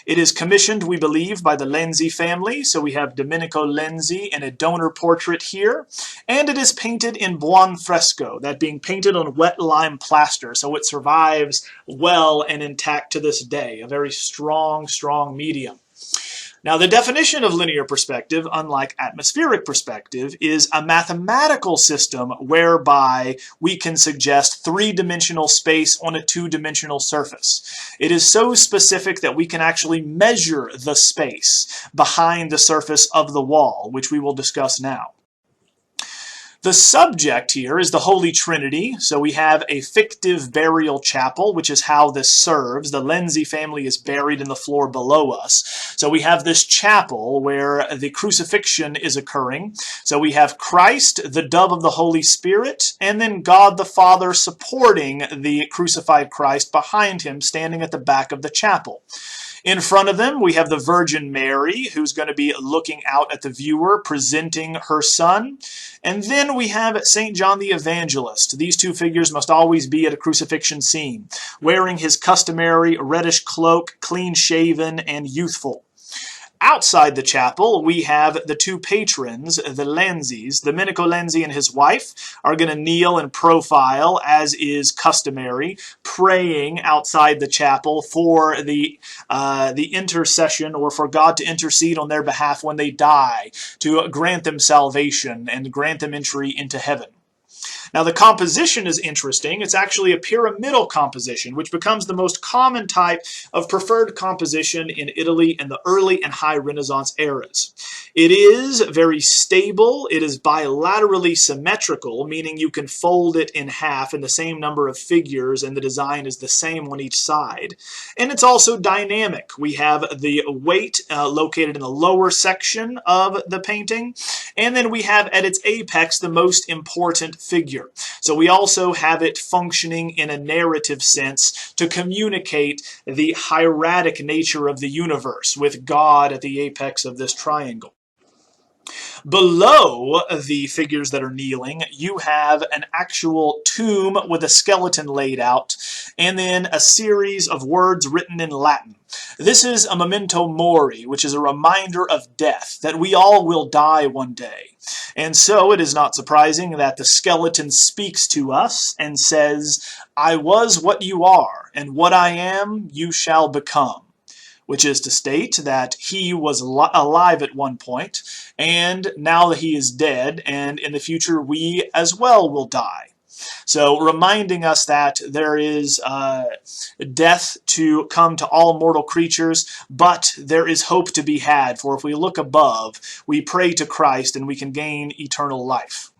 It is commissioned, we believe, by the Lenzi family, so we have Domenico Lenzi in a donor portrait here, and it is painted in buon fresco, that being painted on wet lime plaster, so it survives well and intact to this day, a very strong medium. Now, the definition of linear perspective, unlike atmospheric perspective, is a mathematical system whereby we can suggest three-dimensional space on a two-dimensional surface. It is so specific that we can actually measure the space behind the surface of the wall, which we will discuss now. The subject here is the Holy Trinity, so we have a fictive burial chapel, which is how this serves. The Lenzi family is buried in the floor below us. So we have this chapel where the crucifixion is occurring. So we have Christ, the dove of the Holy Spirit, and then God the Father supporting the crucified Christ behind him, standing at the back of the chapel. In front of them, we have the Virgin Mary, who's going to be looking out at the viewer, presenting her son. And then we have St. John the Evangelist. These two figures must always be at a crucifixion scene, wearing his customary reddish cloak, clean-shaven and youthful. Outside the chapel, we have the two patrons, the Lenzis. Domenico Lenzi and his wife are going to kneel in profile, as is customary, praying outside the chapel for the intercession, or for God to intercede on their behalf when they die, to grant them salvation and grant them entry into heaven. Now, the composition is interesting. It's actually a pyramidal composition, which becomes the most common type of preferred composition in Italy in the early and high Renaissance eras. It is very stable. It is bilaterally symmetrical, meaning you can fold it in half in the same number of figures, and the design is the same on each side. And it's also dynamic. We have the weight located in the lower section of the painting, and then we have at its apex the most important figure. So we also have it functioning in a narrative sense to communicate the hieratic nature of the universe, with God at the apex of this triangle. Below the figures that are kneeling, you have an actual tomb with a skeleton laid out, and then a series of words written in Latin. This is a memento mori, which is a reminder of death, that we all will die one day. And so it is not surprising that the skeleton speaks to us and says, "I was what you are, and what I am you shall become." Which is to state that he was alive at one point, and now that he is dead, and in the future we as well will die. So reminding us that there is death to come to all mortal creatures, but there is hope to be had, for if we look above, we pray to Christ and we can gain eternal life.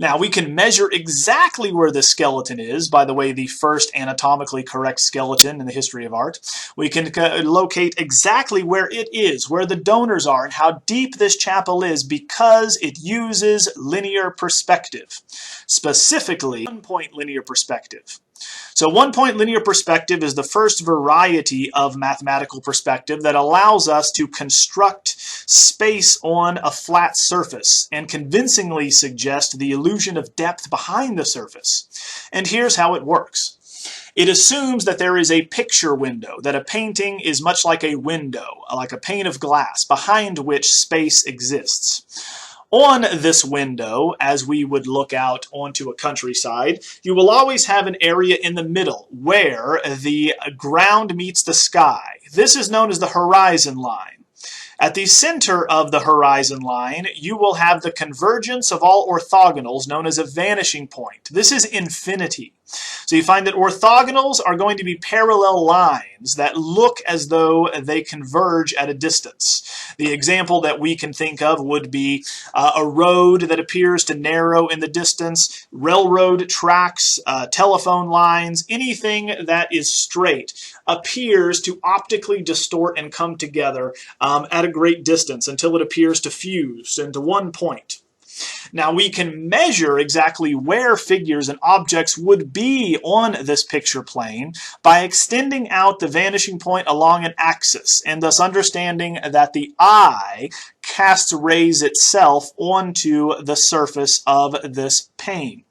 Now, we can measure exactly where the skeleton is, by the way, the first anatomically correct skeleton in the history of art. We can locate exactly where it is, where the donors are, and how deep this chapel is, because it uses linear perspective. Specifically, one-point linear perspective. So one-point linear perspective is the first variety of mathematical perspective that allows us to construct space on a flat surface and convincingly suggest the illusion of depth behind the surface. And here's how it works. It assumes that there is a picture window, that a painting is much like a window, like a pane of glass, behind which space exists. On this window, as we would look out onto a countryside, you will always have an area in the middle where the ground meets the sky. This is known as the horizon line. At the center of the horizon line, you will have the convergence of all orthogonals known as a vanishing point. This is infinity. So you find that orthogonals are going to be parallel lines that look as though they converge at a distance. The example that we can think of would be a road that appears to narrow in the distance, railroad tracks, telephone lines, anything that is straight appears to optically distort and come together at a great distance until it appears to fuse into one point. Now we can measure exactly where figures and objects would be on this picture plane by extending out the vanishing point along an axis, and thus understanding that the eye casts rays itself onto the surface of this pane.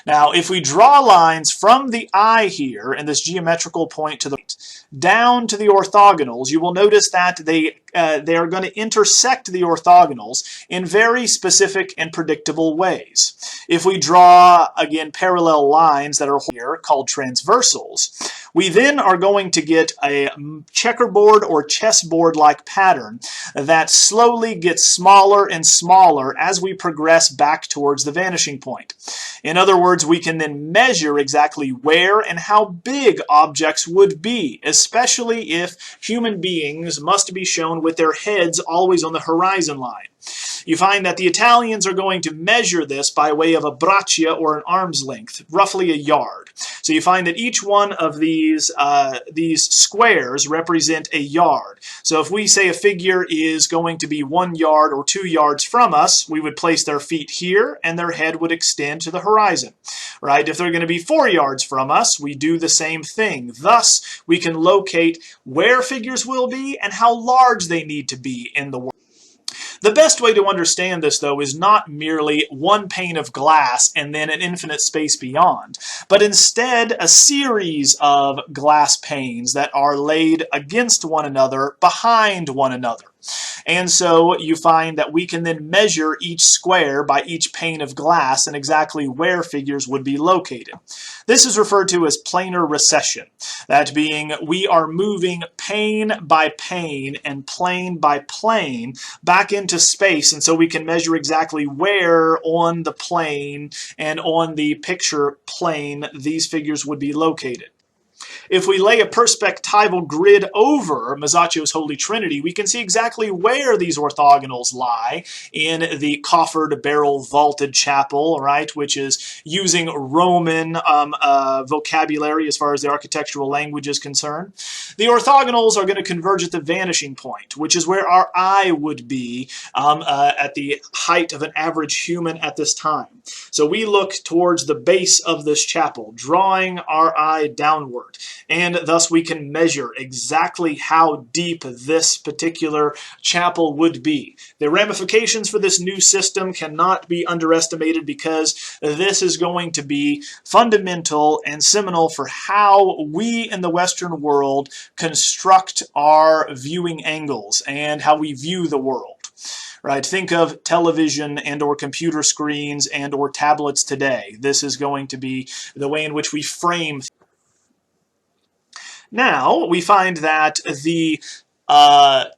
Now, if we draw lines from the eye here, and this geometrical point to the down to the orthogonals, you will notice that they are going to intersect the orthogonals in very specific and predictable ways. If we draw, again, parallel lines that are here called transversals, we then are going to get a checkerboard or chessboard-like pattern that slowly gets smaller and smaller as we progress back towards the vanishing point. In other words, we can then measure exactly where and how big objects would be, especially if human beings must be shown with their heads always on the horizon line. You find that the Italians are going to measure this by way of a braccia, or an arm's length, roughly a yard. So you find that each one of these squares represent a yard. So if we say a figure is going to be 1 yard or 2 yards from us, we would place their feet here and their head would extend to the horizon. Right? If they're going to be 4 yards from us, we do the same thing. Thus, we can locate where figures will be and how large they need to be in the world. The best way to understand this, though, is not merely one pane of glass and then an infinite space beyond, but instead a series of glass panes that are laid against one another, behind one another. And so you find that we can then measure each square by each pane of glass and exactly where figures would be located. This is referred to as planar recession. That being, we are moving pane by pane and plane by plane back into space, and so we can measure exactly where on the plane and on the picture plane these figures would be located. If we lay a perspectival grid over Masaccio's Holy Trinity, we can see exactly where these orthogonals lie in the coffered, barrel-vaulted chapel, right, which is using Roman vocabulary as far as the architectural language is concerned. The orthogonals are going to converge at the vanishing point, which is where our eye would be at the height of an average human at this time. So we look towards the base of this chapel, drawing our eye downward. And thus we can measure exactly how deep this particular chapel would be. The ramifications for this new system cannot be underestimated, because this is going to be fundamental and seminal for how we in the Western world construct our viewing angles and how we view the world. Right? Think of television and or computer screens and or tablets today. This is going to be the way in which we frame. Now, we find that the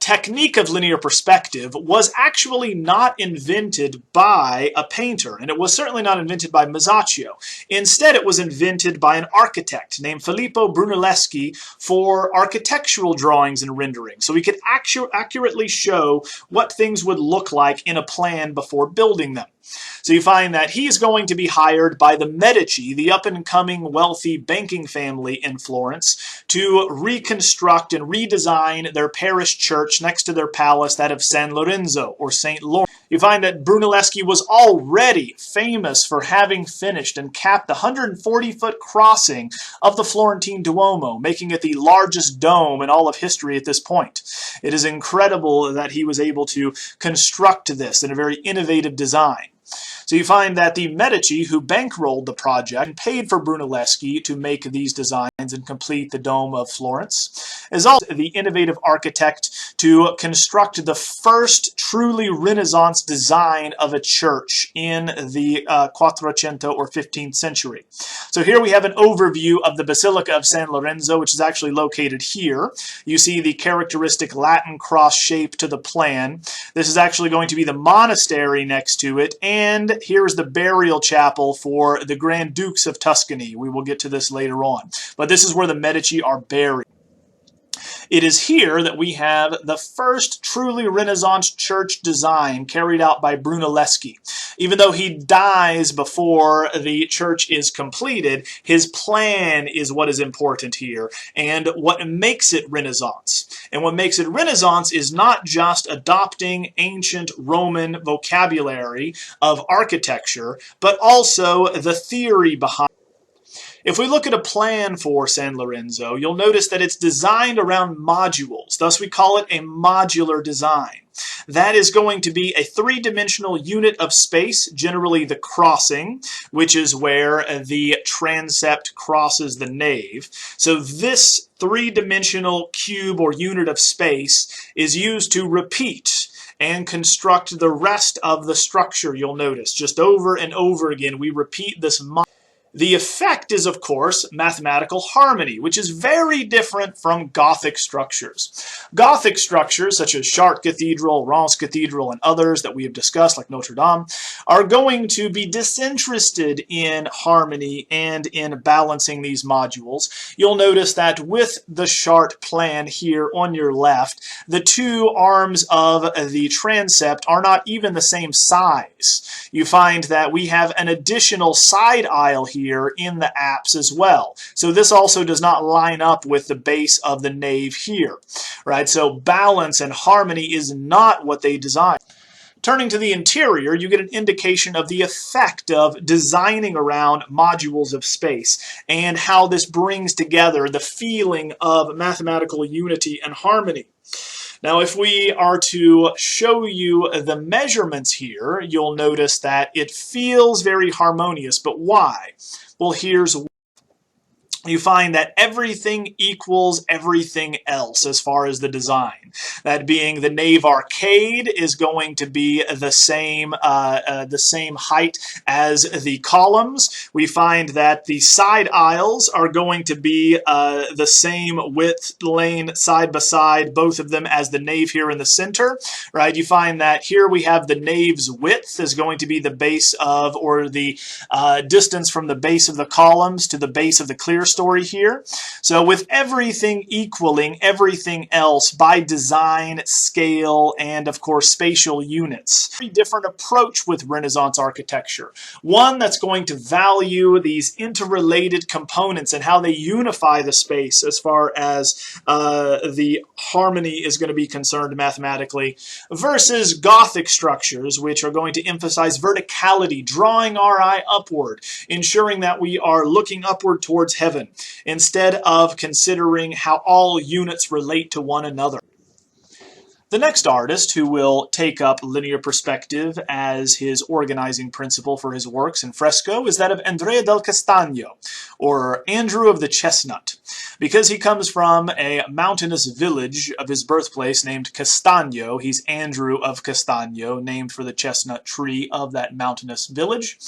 technique of linear perspective was actually not invented by a painter, and it was certainly not invented by Masaccio. Instead, it was invented by an architect named Filippo Brunelleschi for architectural drawings and renderings, so we could accurately show what things would look like in a plan before building them. So you find that he's going to be hired by the Medici, the up-and-coming wealthy banking family in Florence, to reconstruct and redesign their parish church next to their palace, that of San Lorenzo, or St. Lawrence. You find that Brunelleschi was already famous for having finished and capped the 140-foot crossing of the Florentine Duomo, making it the largest dome in all of history at this point. It is incredible that he was able to construct this in a very innovative design. So you find that the Medici, who bankrolled the project and paid for Brunelleschi to make these designs and complete the Dome of Florence, is also the innovative architect to construct the first truly Renaissance design of a church in the 400 or 15th century. So here we have an overview of the Basilica of San Lorenzo, which is actually located here. You see the characteristic Latin cross shape to the plan. This is actually going to be the monastery next to it, and here's the burial chapel for the Grand Dukes of Tuscany. We will get to this later on. But this is where the Medici are buried. It is here that we have the first truly Renaissance church design carried out by Brunelleschi. Even though he dies before the church is completed, his plan is what is important here and what makes it Renaissance. And what makes it Renaissance is not just adopting ancient Roman vocabulary of architecture, but also the theory behind it. If we look at a plan for San Lorenzo, you'll notice that it's designed around modules. Thus, we call it a modular design. That is going to be a three-dimensional unit of space, generally the crossing, which is where the transept crosses the nave. So this three-dimensional cube or unit of space is used to repeat and construct the rest of the structure, you'll notice. Just over and over again, we repeat this model. The effect is, of course, mathematical harmony, which is very different from Gothic structures. Gothic structures, such as Chartres Cathedral, Reims Cathedral, and others that we have discussed, like Notre Dame, are going to be disinterested in harmony and in balancing these modules. You'll notice that with the Chartres plan here on your left, the two arms of the transept are not even the same size. You find that we have an additional side aisle here in the apse as well. So this also does not line up with the base of the nave here, right? So balance and harmony is not what they designed. Turning to the interior, you get an indication of the effect of designing around modules of space and how this brings together the feeling of mathematical unity and harmony. Now, if we are to show you the measurements here, you'll notice that it feels very harmonious, but why? Well, here's why. You find that everything equals everything else as far as the design. That being the nave arcade is going to be the same height as the columns. We find that the side aisles are going to be the same width, lane side by side, both of them as the nave here in the center. Right? You find that here we have the nave's width is going to be the base of, or the distance from the base of the columns to the base of the clear story here. So with everything equaling everything else by design, scale, and of course spatial units. Very different approach with Renaissance architecture. One that's going to value these interrelated components and how they unify the space as far as the harmony is going to be concerned mathematically, versus Gothic structures, which are going to emphasize verticality, drawing our eye upward, ensuring that we are looking upward towards heaven, instead of considering how all units relate to one another. The next artist who will take up linear perspective as his organizing principle for his works in fresco is that of Andrea del Castagno, or Andrew of the Chestnut, because he comes from a mountainous village of his birthplace named Castagno. He's Andrew of Castagno, named for the chestnut tree of that mountainous village.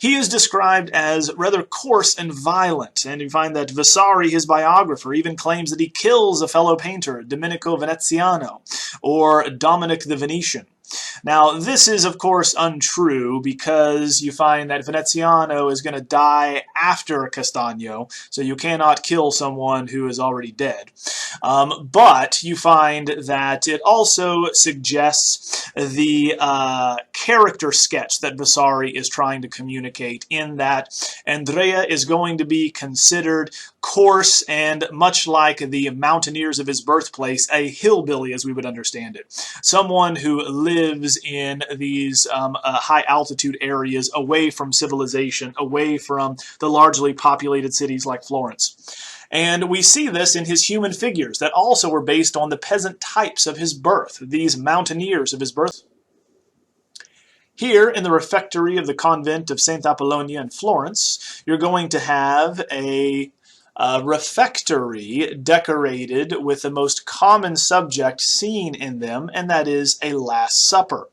He is described as rather coarse and violent, and you find that Vasari, his biographer, even claims that he kills a fellow painter, Domenico Veneziano, or Dominic the Venetian. Now, this is, of course, untrue because you find that Veneziano is going to die after Castagno, so you cannot kill someone who is already dead. But you find that it also suggests the character sketch that Vasari is trying to communicate, in that Andrea is going to be considered coarse and, much like the mountaineers of his birthplace, a hillbilly as we would understand it. Someone who lives lives in these high altitude areas away from civilization, away from the largely populated cities like Florence. And we see this in his human figures that also were based on the peasant types of his birth, these mountaineers of his birth. Here in the refectory of the convent of St. Apollonia in Florence, you're going to have a refectory decorated with the most common subject seen in them, and that is a Last Supper.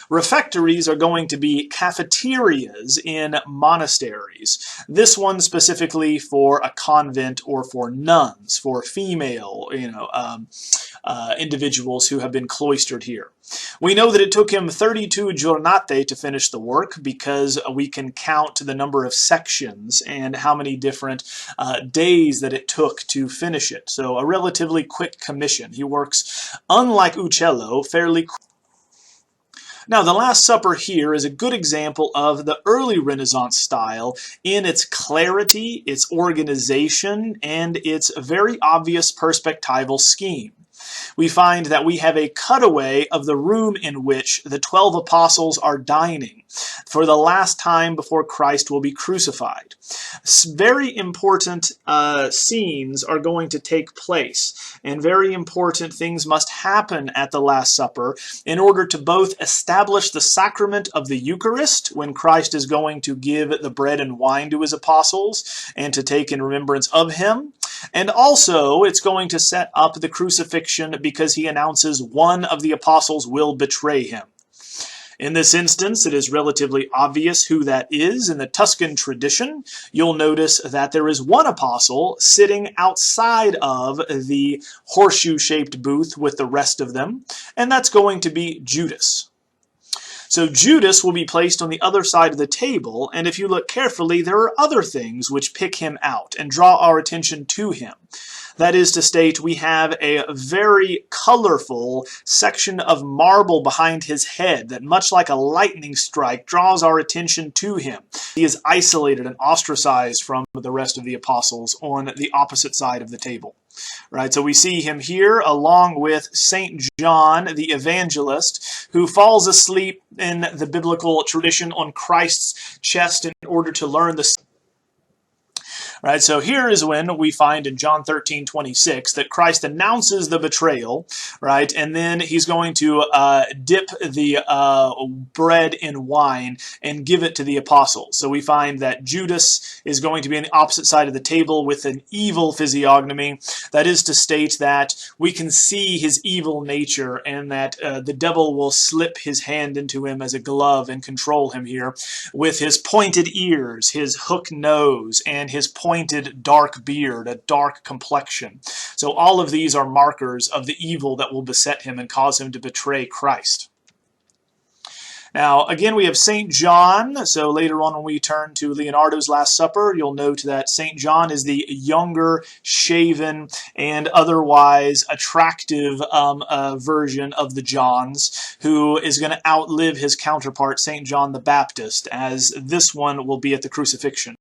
Refectories are going to be cafeterias in monasteries. This one specifically for a convent or for nuns, for female, individuals who have been cloistered here. We know that it took him 32 giornate to finish the work because we can count the number of sections and how many different days that it took to finish it. So a relatively quick commission. He works, unlike Uccello, fairly quick. Now, the Last Supper here is a good example of the early Renaissance style in its clarity, its organization, and its very obvious perspectival scheme. We find that we have a cutaway of the room in which the 12 apostles are dining for the last time before Christ will be crucified. Very important scenes are going to take place, and very important things must happen at the Last Supper in order to both establish the sacrament of the Eucharist, when Christ is going to give the bread and wine to his apostles and to take in remembrance of him. And also, it's going to set up the crucifixion because he announces one of the apostles will betray him. In this instance, it is relatively obvious who that is. In the Tuscan tradition, you'll notice that there is one apostle sitting outside of the horseshoe-shaped booth with the rest of them, and that's going to be Judas. So Judas will be placed on the other side of the table, and if you look carefully, there are other things which pick him out and draw our attention to him. That is to state, we have a very colorful section of marble behind his head that, much like a lightning strike, draws our attention to him. He is isolated and ostracized from the rest of the apostles on the opposite side of the table. Right, so we see him here along with St. John the Evangelist, who falls asleep in the biblical tradition on Christ's chest in order to learn the... Right, so here is when we find in John 13:26 that Christ announces the betrayal, right, and then he's going to dip the bread in wine and give it to the apostles. So we find that Judas is going to be on the opposite side of the table with an evil physiognomy. That is to state that we can see his evil nature, and that the devil will slip his hand into him as a glove and control him here with his pointed ears, his hook nose, and his pointed dark beard, a dark complexion. So all of these are markers of the evil that will beset him and cause him to betray Christ. Now, again, we have St. John. So later on when we turn to Leonardo's Last Supper, you'll note that St. John is the younger, shaven, and otherwise attractive version of the Johns, who is going to outlive his counterpart, St. John the Baptist, as this one will be at the crucifixion.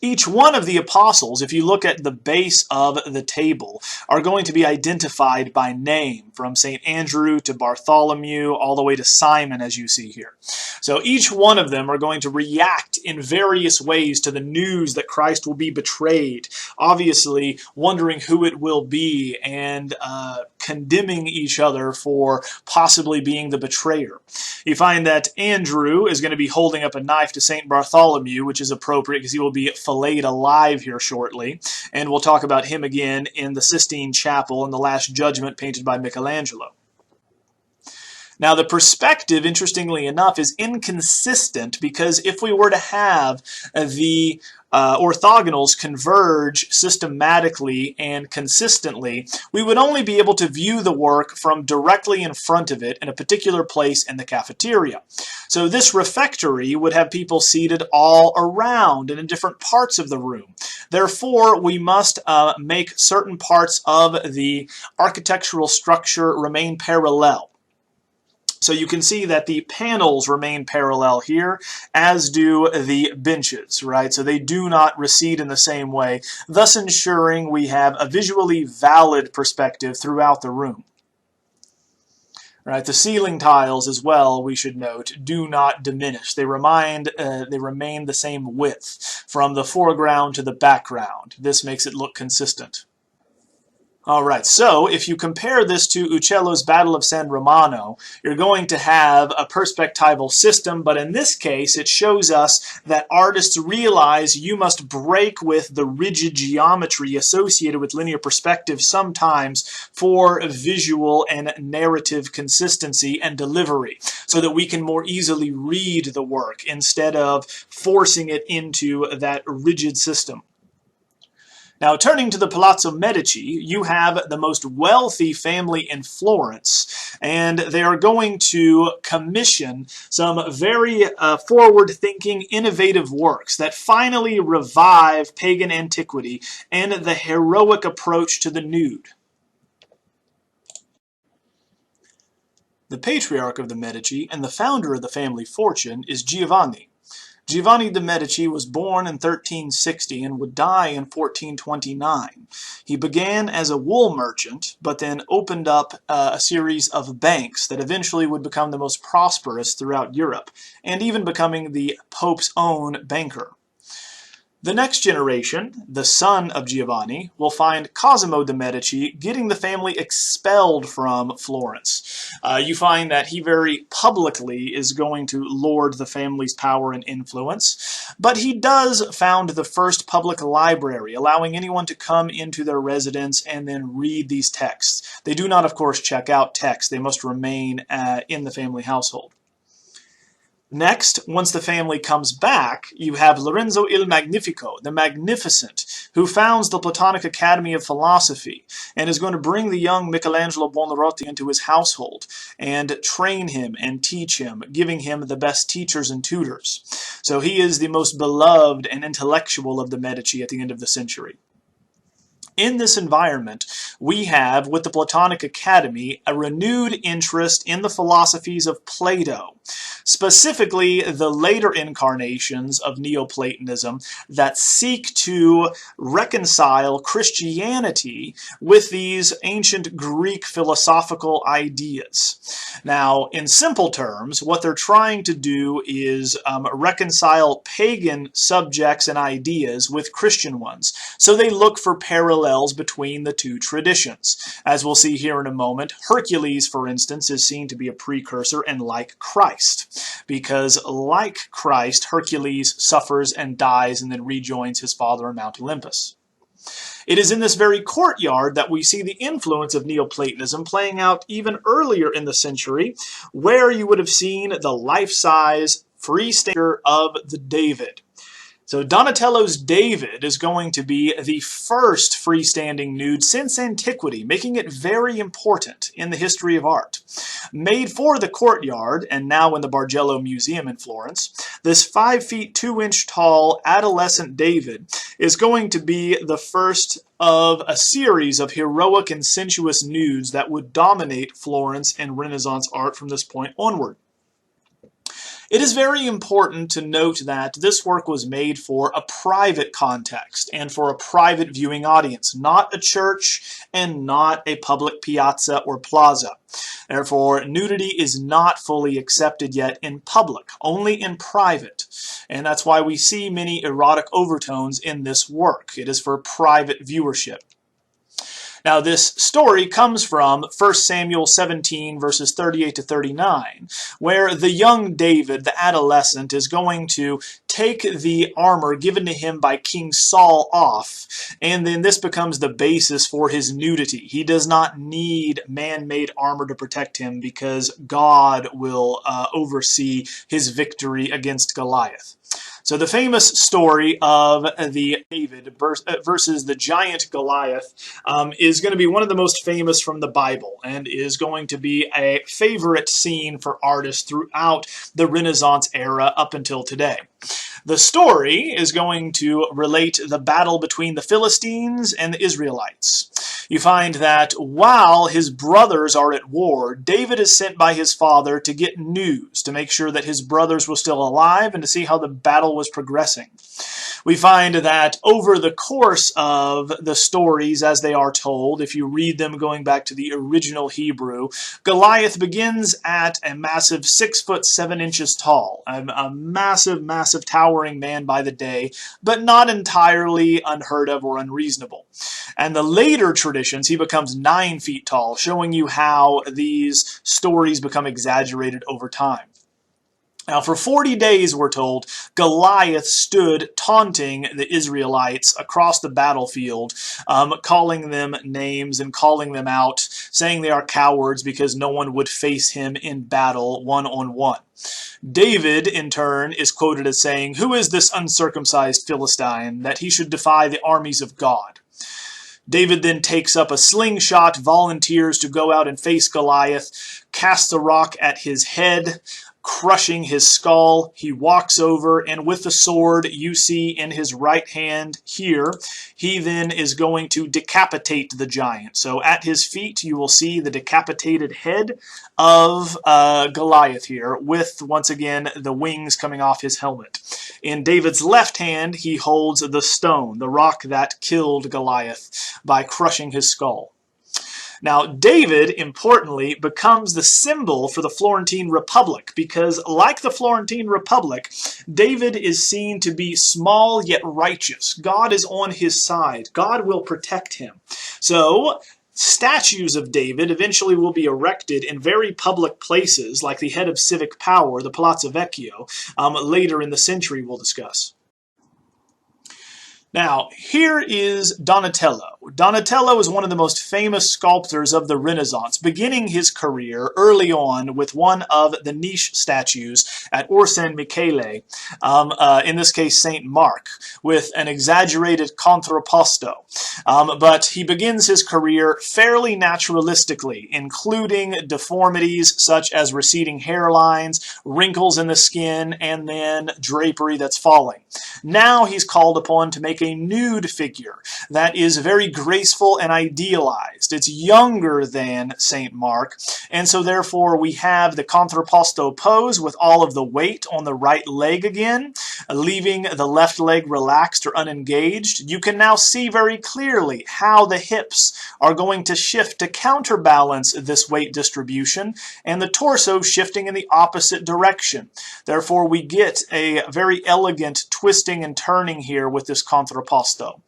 Each one of the apostles, if you look at the base of the table, are going to be identified by name, from St. Andrew to Bartholomew, all the way to Simon, as you see here. So each one of them are going to react in various ways to the news that Christ will be betrayed, obviously wondering who it will be and condemning each other for possibly being the betrayer. You find that Andrew is going to be holding up a knife to St. Bartholomew, which is appropriate because he will be filleted alive here shortly, and we'll talk about him again in the Sistine Chapel in the Last Judgment painted by Michelangelo. Now, the perspective, interestingly enough, is inconsistent because if we were to have the orthogonals converge systematically and consistently, we would only be able to view the work from directly in front of it in a particular place in the cafeteria. So this refectory would have people seated all around and in different parts of the room. Therefore, we must make certain parts of the architectural structure remain parallel. So you can see that the panels remain parallel here, as do the benches, right? So they do not recede in the same way, thus ensuring we have a visually valid perspective throughout the room. Right, the ceiling tiles as well, we should note, do not diminish. They remain the same width from the foreground to the background. This makes it look consistent. Alright, so if you compare this to Uccello's Battle of San Romano, you're going to have a perspectival system, but in this case it shows us that artists realize you must break with the rigid geometry associated with linear perspective sometimes for visual and narrative consistency and delivery, so that we can more easily read the work instead of forcing it into that rigid system. Now, turning to the Palazzo Medici, you have the most wealthy family in Florence, and they are going to commission some very forward-thinking, innovative works that finally revive pagan antiquity and the heroic approach to the nude. The patriarch of the Medici and the founder of the family fortune is Giovanni. Giovanni de' Medici was born in 1360 and would die in 1429. He began as a wool merchant, but then opened up a series of banks that eventually would become the most prosperous throughout Europe, and even becoming the Pope's own banker. The next generation, the son of Giovanni, will find Cosimo de' Medici getting the family expelled from Florence. You find that he very publicly is going to lord the family's power and influence, but he does found the first public library, allowing anyone to come into their residence and then read these texts. They do not, of course, check out texts. They must remain in the family household. Next, once the family comes back, you have Lorenzo il Magnifico, the Magnificent, who founds the Platonic Academy of Philosophy, and is going to bring the young Michelangelo Buonarroti into his household, and train him and teach him, giving him the best teachers and tutors. So he is the most beloved and intellectual of the Medici at the end of the century. In this environment, we have, with the Platonic Academy, a renewed interest in the philosophies of Plato, specifically the later incarnations of Neoplatonism that seek to reconcile Christianity with these ancient Greek philosophical ideas. Now, in simple terms, what they're trying to do is reconcile pagan subjects and ideas with Christian ones. So they look for parallels between the two traditions. As we'll see here in a moment, Hercules, for instance, is seen to be a precursor and like Christ, because like Christ, Hercules suffers and dies and then rejoins his father on Mount Olympus. It is in this very courtyard that we see the influence of Neoplatonism playing out even earlier in the century, where you would have seen the life-size freestander of the David. So Donatello's David is going to be the first freestanding nude since antiquity, making it very important in the history of art. Made for the courtyard, and now in the Bargello Museum in Florence, this 5 feet 2 inch tall adolescent David is going to be the first of a series of heroic and sensuous nudes that would dominate Florence and Renaissance art from this point onward. It is very important to note that this work was made for a private context and for a private viewing audience, not a church and not a public piazza or plaza. Therefore, nudity is not fully accepted yet in public, only in private. And that's why we see many erotic overtones in this work. It is for private viewership. Now, this story comes from 1 Samuel 17, verses 38 to 39, where the young David, the adolescent, is going to take the armor given to him by King Saul off, and then this becomes the basis for his nudity. He does not need man-made armor to protect him because God will oversee his victory against Goliath. So the famous story of the David versus the giant Goliath is going to be one of the most famous from the Bible and is going to be a favorite scene for artists throughout the Renaissance era up until today. The story is going to relate the battle between the Philistines and the Israelites. You find that while his brothers are at war, David is sent by his father to get news, to make sure that his brothers were still alive and to see how the battle was progressing. We find that over the course of the stories as they are told, if you read them going back to the original Hebrew, Goliath begins at a massive 6 foot 7 inches tall, a massive, massive towering man by the day, but not entirely unheard of or unreasonable. And the later traditions, he becomes 9 feet tall, showing you how these stories become exaggerated over time. Now, for 40 days, we're told, Goliath stood taunting the Israelites across the battlefield, calling them names and calling them out, saying they are cowards because no one would face him in battle one-on-one. David, in turn, is quoted as saying, "Who is this uncircumcised Philistine that he should defy the armies of God?" David then takes up a slingshot, volunteers to go out and face Goliath, casts a rock at his head, crushing his skull. He walks over, and with the sword you see in his right hand here, he then is going to decapitate the giant. So at his feet you will see the decapitated head of Goliath here, with, once again, the wings coming off his helmet. In David's left hand he holds the stone, the rock that killed Goliath by crushing his skull. Now, David, importantly, becomes the symbol for the Florentine Republic because, like the Florentine Republic, David is seen to be small yet righteous. God is on his side. God will protect him. So, statues of David eventually will be erected in very public places, like the head of civic power, the Palazzo Vecchio, later in the century we'll discuss. Now, here is Donatello. Donatello is one of the most famous sculptors of the Renaissance, beginning his career early on with one of the niche statues at Or San Michele, in this case St. Mark, with an exaggerated contrapposto. But he begins his career fairly naturalistically, including deformities such as receding hairlines, wrinkles in the skin, and then drapery that's falling. Now he's called upon to make a nude figure that is very graceful and idealized. It's younger than St. Mark, and so therefore we have the contrapposto pose with all of the weight on the right leg again, leaving the left leg relaxed or unengaged. You can now see very clearly how the hips are going to shift to counterbalance this weight distribution, and the torso shifting in the opposite direction. Therefore we get a very elegant twisting and turning here with this contrapposto.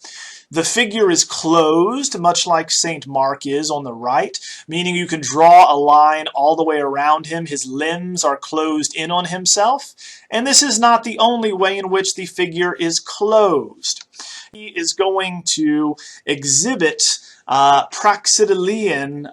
The figure is closed, much like St. Mark is on the right, meaning you can draw a line all the way around him. His limbs are closed in on himself, and this is not the only way in which the figure is closed. He is going to exhibit Praxitelean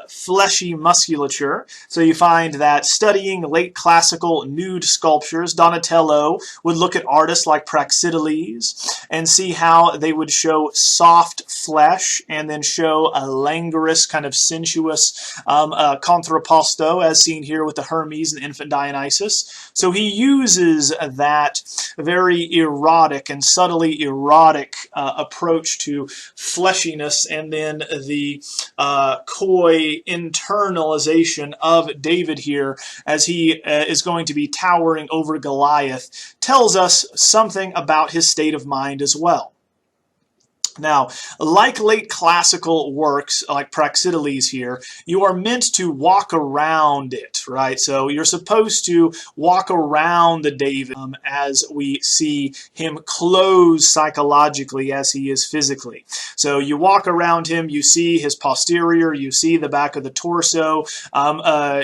fleshy musculature. So you find that studying late classical nude sculptures, Donatello would look at artists like Praxiteles and see how they would show soft flesh and then show a languorous, kind of sensuous contrapposto, as seen here with the Hermes and infant Dionysus. So he uses that very erotic and subtly erotic approach to fleshiness and then the coy internalization of David here as he is going to be towering over Goliath tells us something about his state of mind as well. Now, like late classical works, like Praxiteles here, you are meant to walk around it, right? So you're supposed to walk around the David as we see him close psychologically as he is physically. So you walk around him, you see his posterior, you see the back of the torso,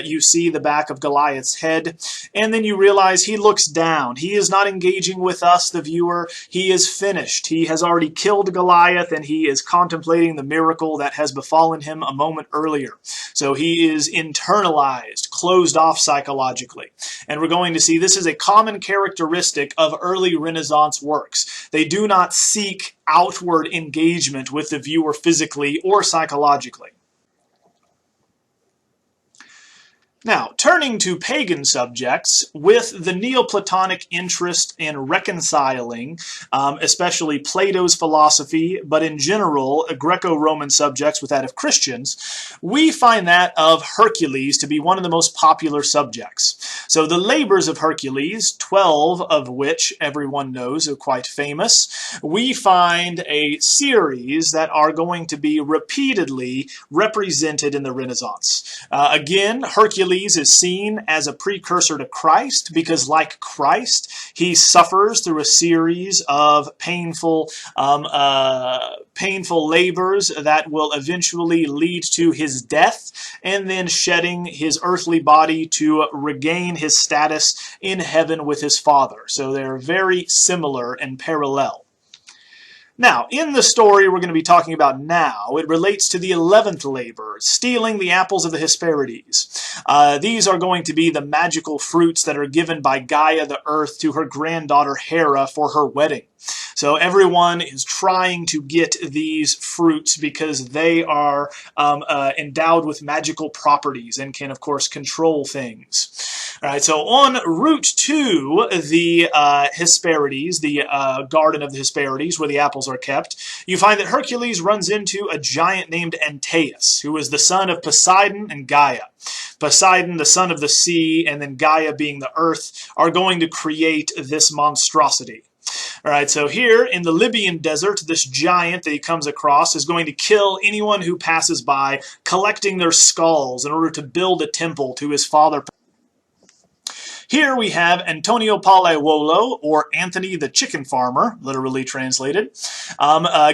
you see the back of Goliath's head, and then you realize he looks down. He is not engaging with us, the viewer. He is finished. He has already killed Goliath, and he is contemplating the miracle that has befallen him a moment earlier. So he is internalized, closed off psychologically. And we're going to see this is a common characteristic of early Renaissance works. They do not seek outward engagement with the viewer physically or psychologically. Now, turning to pagan subjects, with the Neoplatonic interest in reconciling, especially Plato's philosophy, but in general, Greco-Roman subjects with that of Christians, we find that of Hercules to be one of the most popular subjects. So the labors of Hercules, 12 of which everyone knows are quite famous, we find a series that are going to be repeatedly represented in the Renaissance. Again, Hercules is seen as a precursor to Christ because, like Christ, he suffers through a series of painful labors that will eventually lead to his death and then shedding his earthly body to regain his status in heaven with his Father. So they're very similar and parallel. Now, in the story we're going to be talking about now, it relates to the 11th labor, stealing the apples of the Hesperides. These are going to be the magical fruits that are given by Gaia the Earth to her granddaughter Hera for her wedding. So everyone is trying to get these fruits because they are endowed with magical properties and can, of course, control things. All right, so en route to the Hesperides, the Garden of the Hesperides, where the apples are kept, you find that Hercules runs into a giant named Antaeus, who is the son of Poseidon and Gaia. Poseidon, the son of the sea, and then Gaia being the earth, are going to create this monstrosity. All right, so here in the Libyan desert, this giant that he comes across is going to kill anyone who passes by, collecting their skulls in order to build a temple to his father. Here we have Antonio Palaiuolo, or Anthony the Chicken Farmer, literally translated,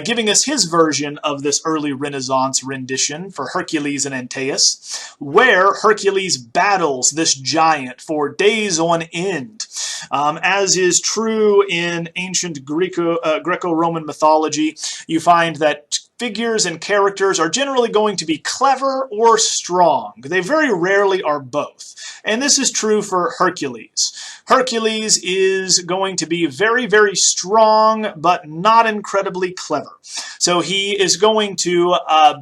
giving us his version of this early Renaissance rendition for Hercules and Antaeus, where Hercules battles this giant for days on end. As is true in ancient Greco-Roman mythology, you find that figures and characters are generally going to be clever or strong. They very rarely are both. And this is true for Hercules. Hercules is going to be very, very strong, but not incredibly clever. So he is going to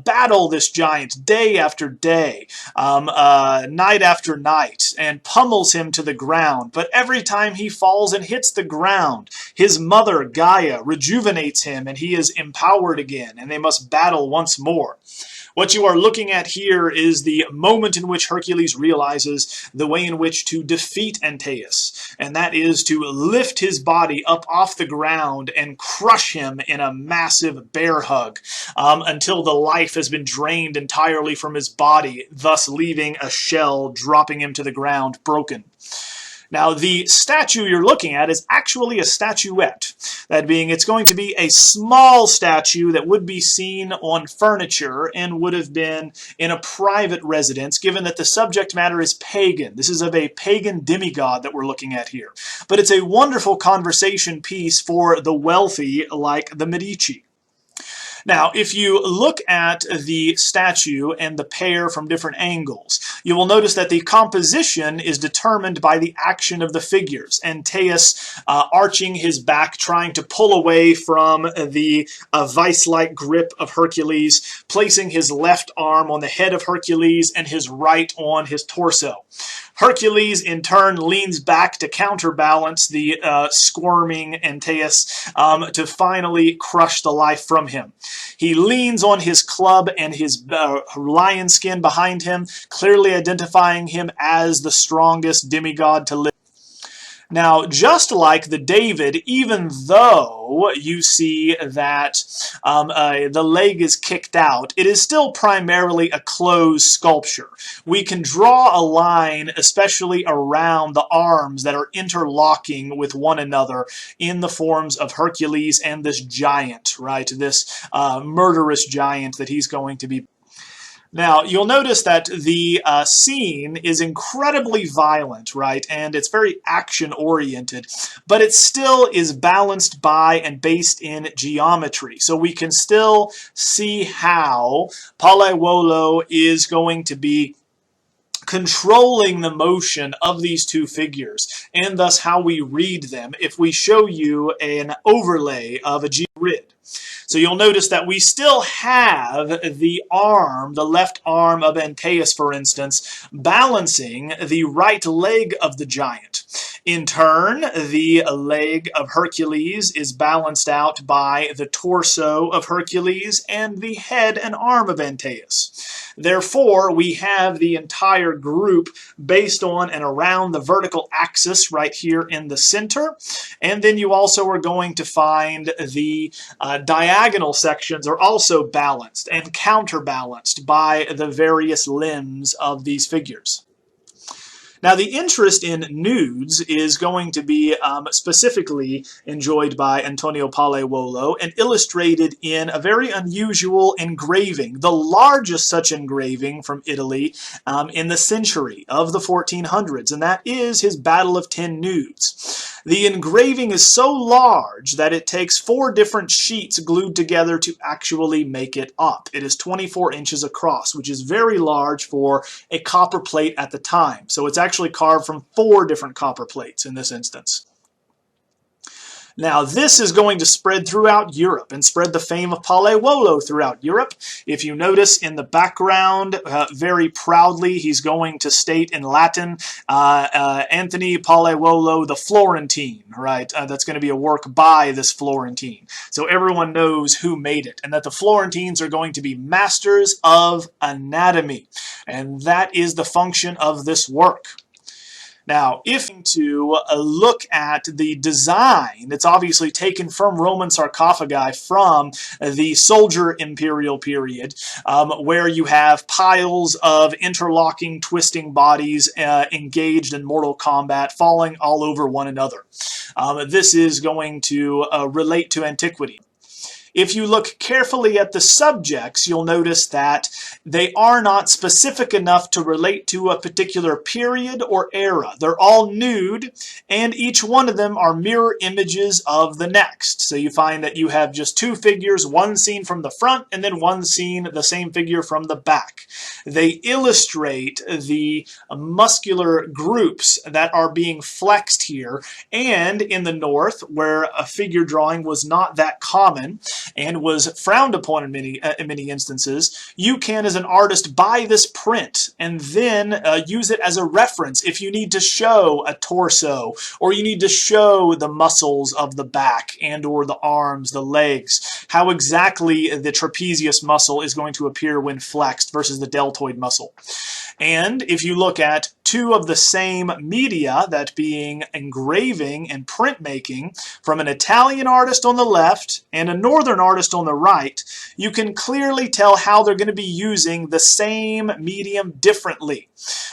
battle this giant day after day, night after night, and pummels him to the ground. But every time he falls and hits the ground, his mother, Gaia, rejuvenates him, and he is empowered again, and they must battle once more. What you are looking at here is the moment in which Hercules realizes the way in which to defeat Antaeus, and that is to lift his body up off the ground and crush him in a massive bear hug until the life has been drained entirely from his body, thus leaving a shell, dropping him to the ground broken. Now, the statue you're looking at is actually a statuette. That being, it's going to be a small statue that would be seen on furniture and would have been in a private residence, given that the subject matter is pagan. This is of a pagan demigod that we're looking at here. But it's a wonderful conversation piece for the wealthy like the Medici. Now, if you look at the statue and the pair from different angles, you will notice that the composition is determined by the action of the figures. Antaeus arching his back, trying to pull away from the vice-like grip of Hercules, placing his left arm on the head of Hercules and his right on his torso. Hercules, in turn, leans back to counterbalance the squirming Antaeus to finally crush the life from him. He leans on his club and his lion skin behind him, clearly identifying him as the strongest demigod to live. Now, just like the David, even though you see that the leg is kicked out, it is still primarily a closed sculpture. We can draw a line, especially around the arms that are interlocking with one another in the forms of Hercules and this giant, right? This murderous giant that he's going to be. Now, you'll notice that the scene is incredibly violent, right? And it's very action-oriented, but it still is balanced by and based in geometry. So we can still see how Palaiuolo is going to be controlling the motion of these two figures, and thus how we read them if we show you an overlay of a grid. So you'll notice that we still have the arm, the left arm of Antaeus, for instance, balancing the right leg of the giant. In turn, the leg of Hercules is balanced out by the torso of Hercules and the head and arm of Antaeus. Therefore, we have the entire group based on and around the vertical axis right here in the center. And then you also are going to find the diagonal sections are also balanced and counterbalanced by the various limbs of these figures. Now, the interest in nudes is going to be specifically enjoyed by Antonio Pallaeuolo and illustrated in a very unusual engraving, the largest such engraving from Italy in the century of the 1400s, and that is his Battle of 10 Nudes. The engraving is so large that it takes 4 different sheets glued together to actually make it up. It is 24 inches across, which is very large for a copper plate at the time. So it's actually carved from 4 different copper plates in this instance. Now, this is going to spread throughout Europe and spread the fame of Pallaeuolo throughout Europe. If you notice in the background, very proudly, he's going to state in Latin, Anthony Pallaeuolo the Florentine, right? That's going to be a work by this Florentine. So everyone knows who made it, and that the Florentines are going to be masters of anatomy. And that is the function of this work. Now, if to look at the design, it's obviously taken from Roman sarcophagi from the soldier imperial period, where you have piles of interlocking, twisting bodies engaged in mortal combat, falling all over one another. This is going to relate to antiquity. If you look carefully at the subjects, you'll notice that they are not specific enough to relate to a particular period or era. They're all nude, and each one of them are mirror images of the next. So you find that you have just 2 figures, one seen from the front, and then one seen the same figure from the back. They illustrate the muscular groups that are being flexed here, and in the north, where a figure drawing was not that common, and was frowned upon in many instances, you can, as an artist, buy this print and then use it as a reference if you need to show a torso, or you need to show the muscles of the back and or the arms, the legs, how exactly the trapezius muscle is going to appear when flexed versus the deltoid muscle. And if you look at 2 of the same media, that being engraving and printmaking, from an Italian artist on the left and a northern artist on the right, you can clearly tell how they're going to be using the same medium differently.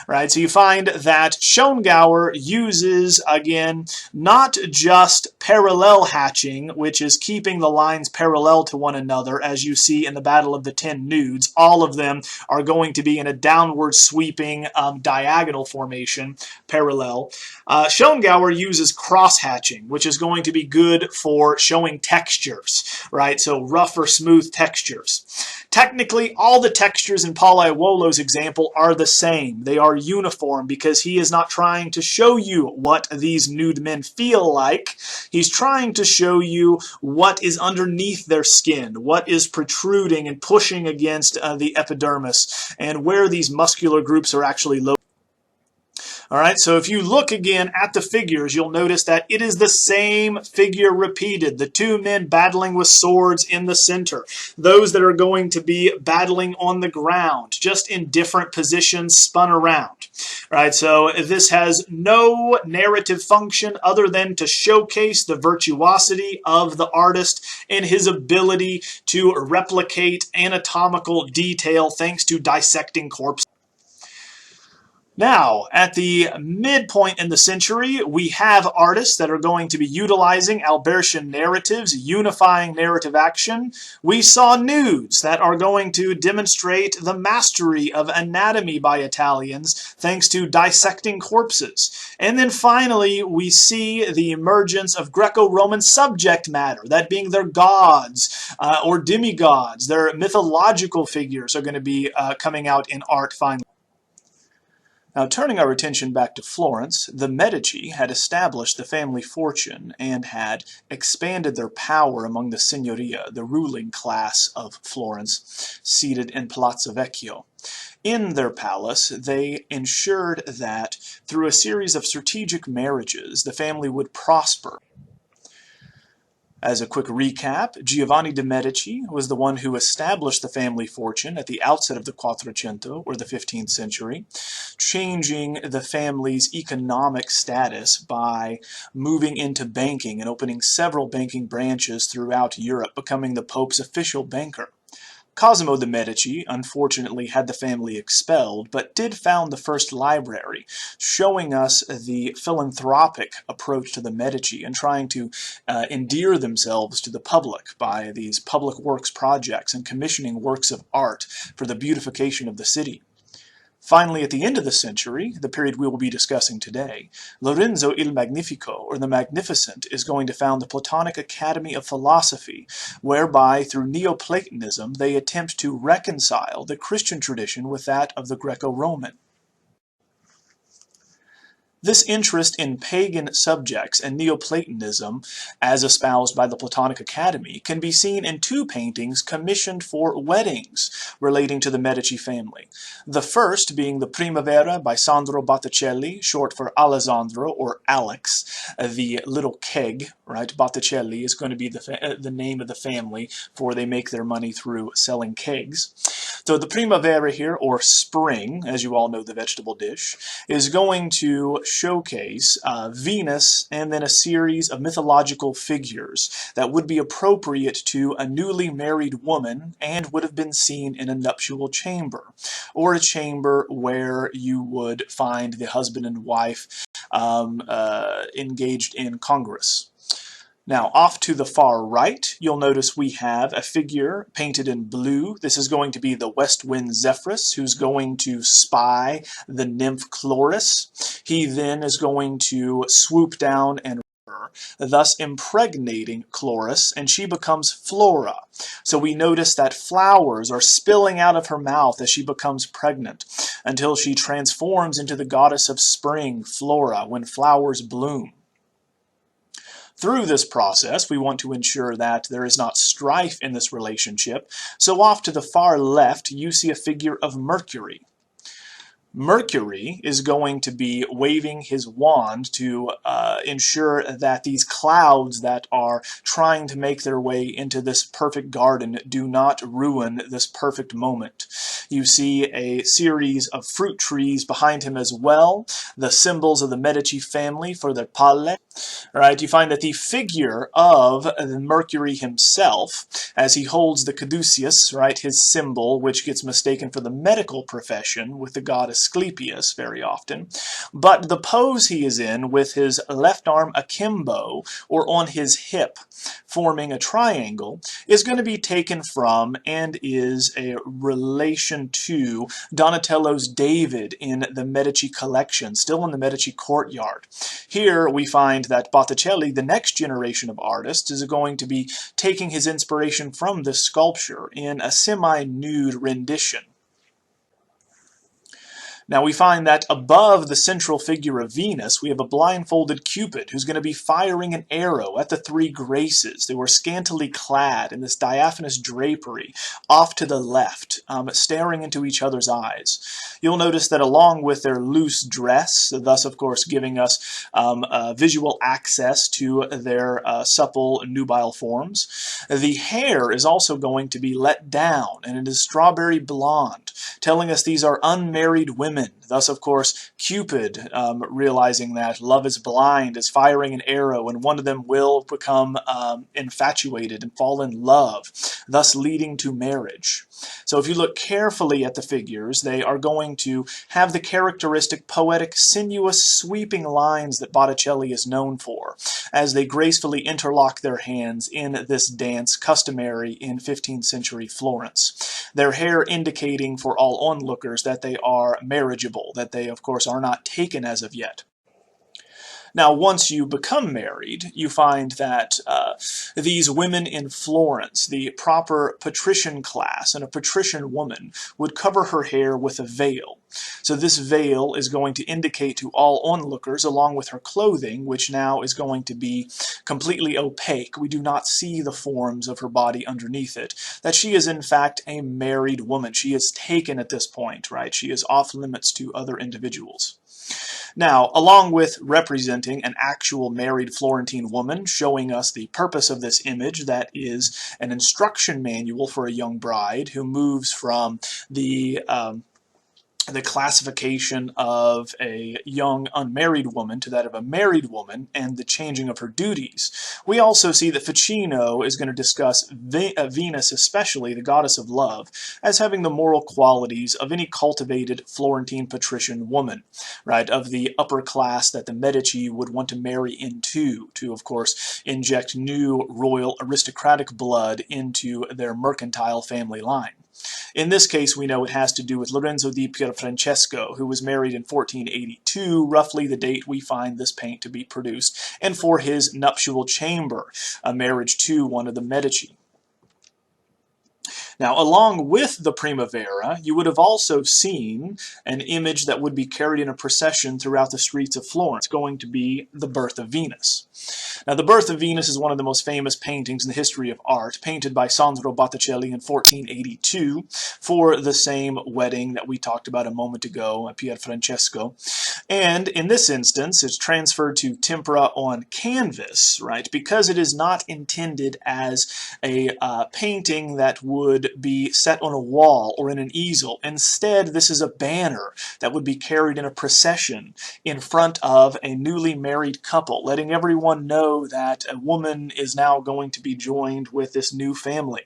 Right? So you find that Schongauer uses, again, not just parallel hatching, which is keeping the lines parallel to one another, as you see in the Battle of the 10 Nudes. All of them are going to be in a downward sweeping diagonal formation, parallel. Schongauer uses cross-hatching, which is going to be good for showing textures, right? So rough or smooth textures. Technically, all the textures in Pallaeuolo's example are the same. They are uniform because he is not trying to show you what these nude men feel like. He's trying to show you what is underneath their skin, what is protruding and pushing against the epidermis, and where these muscular groups are actually located. All right, so if you look again at the figures, you'll notice that it is the same figure repeated. The 2 men battling with swords in the center. Those that are going to be battling on the ground, just in different positions spun around. All right, so this has no narrative function other than to showcase the virtuosity of the artist and his ability to replicate anatomical detail thanks to dissecting corpses. Now, at the midpoint in the century, we have artists that are going to be utilizing Albertian narratives, unifying narrative action. We saw nudes that are going to demonstrate the mastery of anatomy by Italians thanks to dissecting corpses. And then finally, we see the emergence of Greco-Roman subject matter, that being their gods or demigods. Their mythological figures are going to be coming out in art finally. Now, turning our attention back to Florence, the Medici had established the family fortune and had expanded their power among the signoria, the ruling class of Florence, seated in Palazzo Vecchio. In their palace, they ensured that through a series of strategic marriages, the family would prosper. As a quick recap, Giovanni de' Medici was the one who established the family fortune at the outset of the Quattrocento, or the 15th century, changing the family's economic status by moving into banking and opening several banking branches throughout Europe, becoming the Pope's official banker. Cosimo de' Medici unfortunately had the family expelled, but did found the first library, showing us the philanthropic approach to the Medici and trying to endear themselves to the public by these public works projects and commissioning works of art for the beautification of the city. Finally, at the end of the century, the period we will be discussing today, Lorenzo il Magnifico, or the Magnificent, is going to found the Platonic Academy of Philosophy, whereby, through Neoplatonism, they attempt to reconcile the Christian tradition with that of the Greco-Roman. This interest in pagan subjects and Neoplatonism, as espoused by the Platonic Academy, can be seen in two paintings commissioned for weddings relating to the Medici family. The first being the Primavera by Sandro Botticelli, short for Alessandro or Alex, the little keg, right? Botticelli is going to be the name of the family, for they make their money through selling kegs. So the Primavera here, or spring, as you all know the vegetable dish, is going to showcase Venus and then a series of mythological figures that would be appropriate to a newly married woman and would have been seen in a nuptial chamber, or a chamber where you would find the husband and wife engaged in congress. Now, off to the far right, you'll notice we have a figure painted in blue. This is going to be the west wind Zephyrus, who's going to spy the nymph Chloris. He then is going to swoop down and her, thus impregnating Chloris, and she becomes Flora. So we notice that flowers are spilling out of her mouth as she becomes pregnant, until she transforms into the goddess of spring, Flora, when flowers bloom. Through this process, we want to ensure that there is not strife in this relationship, so off to the far left, you see a figure of Mercury. Mercury is going to be waving his wand to ensure that these clouds that are trying to make their way into this perfect garden do not ruin this perfect moment. You see a series of fruit trees behind him as well, the symbols of the Medici family for their palle. Right, you find that the figure of Mercury himself, as he holds the caduceus, right, his symbol, which gets mistaken for the medical profession with the god Asclepius very often, but the pose he is in with his left arm akimbo, or on his hip, forming a triangle, is going to be taken from and is a relation to Donatello's David in the Medici collection, still in the Medici courtyard. Here we find that Botticelli, the next generation of artists, is going to be taking his inspiration from this sculpture in a semi-nude rendition. Now we find that above the central figure of Venus, we have a blindfolded Cupid who's going to be firing an arrow at the three Graces. They were scantily clad in this diaphanous drapery off to the left, staring into each other's eyes. You'll notice that along with their loose dress, thus of course giving us visual access to their supple nubile forms, the hair is also going to be let down, and it is strawberry blonde, telling us these are unmarried women. Thus, of course, Cupid, realizing that love is blind, is firing an arrow, and one of them will become infatuated and fall in love, thus leading to marriage. So if you look carefully at the figures, they are going to have the characteristic poetic, sinuous, sweeping lines that Botticelli is known for, as they gracefully interlock their hands in this dance customary in 15th century Florence. Their hair indicating for all onlookers that they are marriageable, that they, of course, are not taken as of yet. Now, once you become married, you find that these women in Florence, the proper patrician class and a patrician woman, would cover her hair with a veil. So this veil is going to indicate to all onlookers, along with her clothing, which now is going to be completely opaque, we do not see the forms of her body underneath it, that she is in fact a married woman. She is taken at this point, right? She is off limits to other individuals. Now, along with representing an actual married Florentine woman, showing us the purpose of this image, that is an instruction manual for a young bride who moves from the classification of a young unmarried woman to that of a married woman and the changing of her duties. We also see that Ficino is going to discuss Venus, especially the goddess of love, as having the moral qualities of any cultivated Florentine patrician woman, right, of the upper class that the Medici would want to marry into, to, of course, inject new royal aristocratic blood into their mercantile family line. In this case, we know it has to do with Lorenzo di Pierfrancesco, who was married in 1482, roughly the date we find this paint to be produced, and for his nuptial chamber, a marriage to one of the Medici. Now, along with the Primavera, you would have also seen an image that would be carried in a procession throughout the streets of Florence. It's going to be the Birth of Venus. Now, the Birth of Venus is one of the most famous paintings in the history of art, painted by Sandro Botticelli in 1482 for the same wedding that we talked about a moment ago, Pierfrancesco. And in this instance, it's transferred to tempera on canvas, right, because it is not intended as a painting that would be set on a wall or in an easel. Instead, this is a banner that would be carried in a procession in front of a newly married couple, letting everyone know that a woman is now going to be joined with this new family.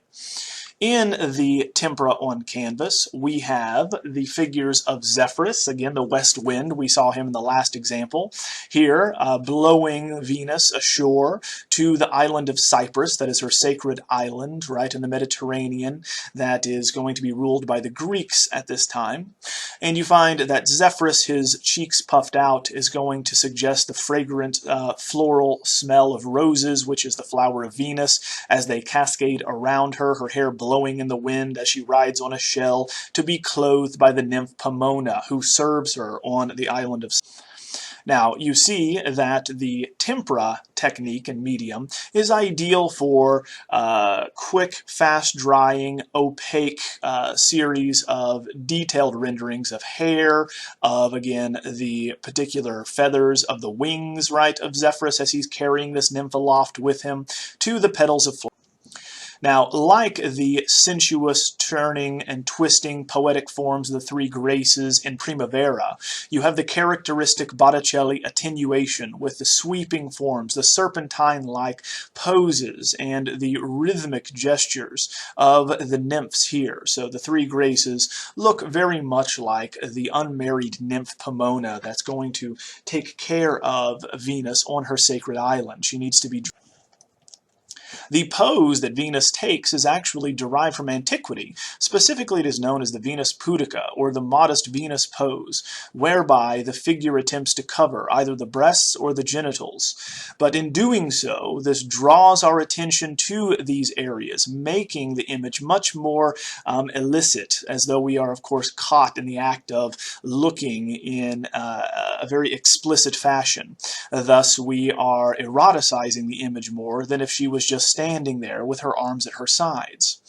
In the tempera on canvas, we have the figures of Zephyrus, again the west wind, we saw him in the last example, here blowing Venus ashore to the island of Cyprus, that is her sacred island, right, in the Mediterranean, that is going to be ruled by the Greeks at this time. And you find that Zephyrus, his cheeks puffed out, is going to suggest the fragrant floral smell of roses, which is the flower of Venus, as they cascade around her, her hair blowing in the wind as she rides on a shell, to be clothed by the nymph Pomona, who serves her on the island of. Now, you see that the tempera technique and medium is ideal for quick, fast-drying, opaque series of detailed renderings of hair, of, again, the particular feathers of the wings, right, of Zephyrus as he's carrying this nymph aloft with him, to the petals of flowers. Now, like the sensuous, turning, and twisting poetic forms of the three graces in Primavera, you have the characteristic Botticelli attenuation with the sweeping forms, the serpentine-like poses, and the rhythmic gestures of the nymphs here. So the three graces look very much like the unmarried nymph Pomona that's going to take care of Venus on her sacred island. She needs to be. The pose that Venus takes is actually derived from antiquity. Specifically, it is known as the Venus pudica, or the modest Venus pose, whereby the figure attempts to cover either the breasts or the genitals. But in doing so, this draws our attention to these areas, making the image much more illicit, as though we are, of course, caught in the act of looking in a very explicit fashion. Thus, we are eroticizing the image more than if she was just standing there with her arms at her sides.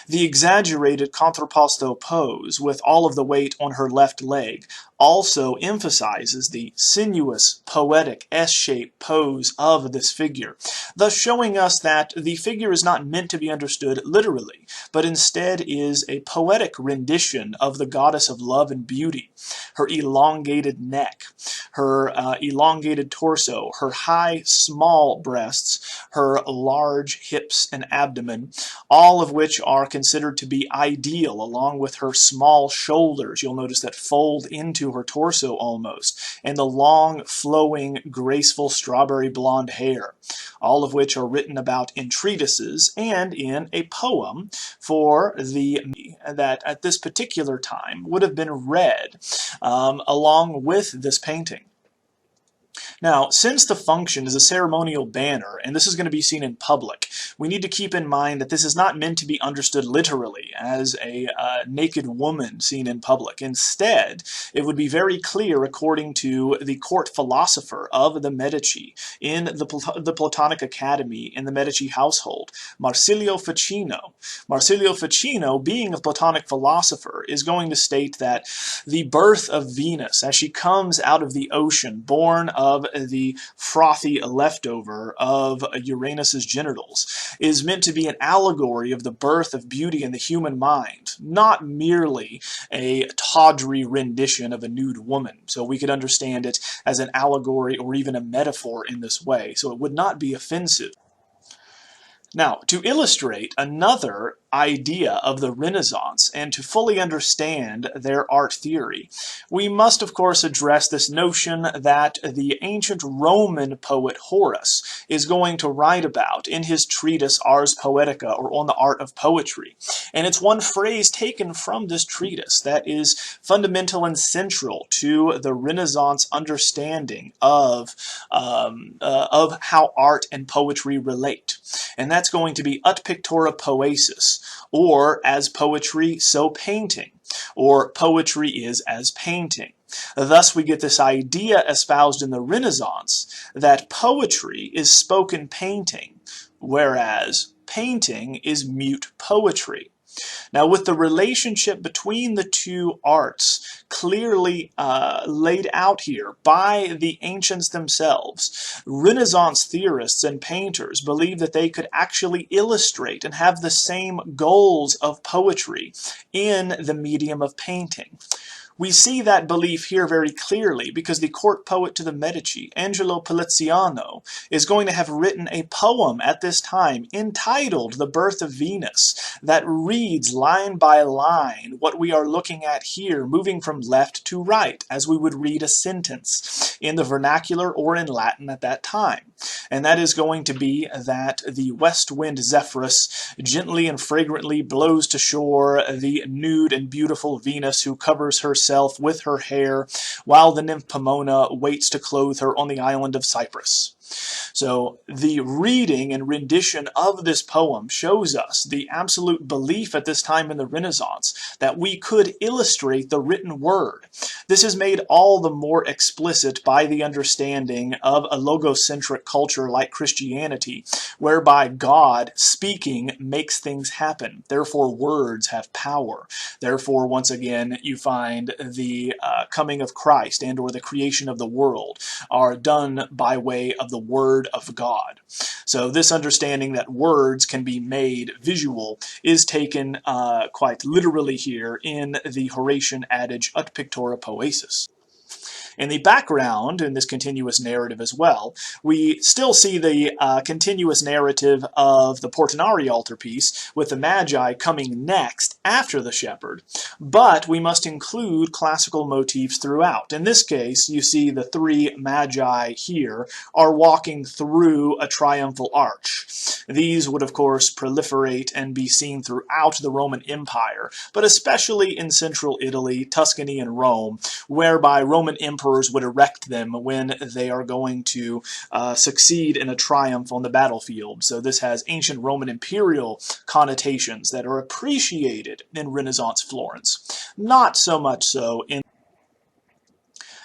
The exaggerated contrapposto pose, with all of the weight on her left leg, also emphasizes the sinuous, poetic, S-shaped pose of this figure, thus showing us that the figure is not meant to be understood literally, but instead is a poetic rendition of the goddess of love and beauty. Her elongated neck, her elongated torso, her high, small breasts, her large hips and abdomen, all of which are considered to be ideal, along with her small shoulders, you'll notice, that fold into her torso almost, and the long, flowing, graceful strawberry blonde hair, all of which are written about in treatises and in a poem for the that at this particular time would have been read along with this painting. Now, since the function is a ceremonial banner, and this is going to be seen in public, we need to keep in mind that this is not meant to be understood literally as a naked woman seen in public. Instead, it would be very clear, according to the court philosopher of the Medici in the Platonic Academy in the Medici household, Marsilio Ficino. Marsilio Ficino, being a Platonic philosopher, is going to state that the birth of Venus, as she comes out of the ocean, born of the frothy leftover of Uranus's genitals, is meant to be an allegory of the birth of beauty in the human mind, not merely a tawdry rendition of a nude woman. So we could understand it as an allegory or even a metaphor in this way, so it would not be offensive. Now, to illustrate another idea of the Renaissance and to fully understand their art theory, we must of course address this notion that the ancient Roman poet Horace is going to write about in his treatise Ars Poetica, or On the Art of Poetry. And it's one phrase taken from this treatise that is fundamental and central to the Renaissance understanding of how art and poetry relate. And that's going to be ut pictura poesis, or as poetry, so painting, or poetry is as painting. Thus we get this idea espoused in the Renaissance that poetry is spoken painting, whereas painting is mute poetry. Now, with the relationship between the two arts clearly laid out here by the ancients themselves, Renaissance theorists and painters believed that they could actually illustrate and have the same goals of poetry in the medium of painting. We see that belief here very clearly because the court poet to the Medici, Angelo Poliziano, is going to have written a poem at this time entitled The Birth of Venus that reads line by line what we are looking at here, moving from left to right, as we would read a sentence in the vernacular or in Latin at that time. And that is going to be that the west wind Zephyrus gently and fragrantly blows to shore the nude and beautiful Venus who covers herself with her hair, while the nymph Pomona waits to clothe her on the island of Cyprus. So the reading and rendition of this poem shows us the absolute belief at this time in the Renaissance that we could illustrate the written word. This is made all the more explicit by the understanding of a logocentric culture like Christianity, whereby God speaking makes things happen. Therefore, words have power. Therefore, once again, you find the coming of Christ and or the creation of the world are done by way of the Word of God. So this understanding that words can be made visual is taken quite literally here in the Horatian adage ut pictura poesis. In the background, in this continuous narrative as well, we still see the continuous narrative of the Portinari altarpiece, with the Magi coming next after the shepherd, but we must include classical motifs throughout. In this case, you see the three Magi here are walking through a triumphal arch. These would, of course, proliferate and be seen throughout the Roman Empire, but especially in central Italy, Tuscany, and Rome, whereby Roman emperors would erect them when they are going to succeed in a triumph on the battlefield. So this has ancient Roman imperial connotations that are appreciated in Renaissance Florence. Not so much so in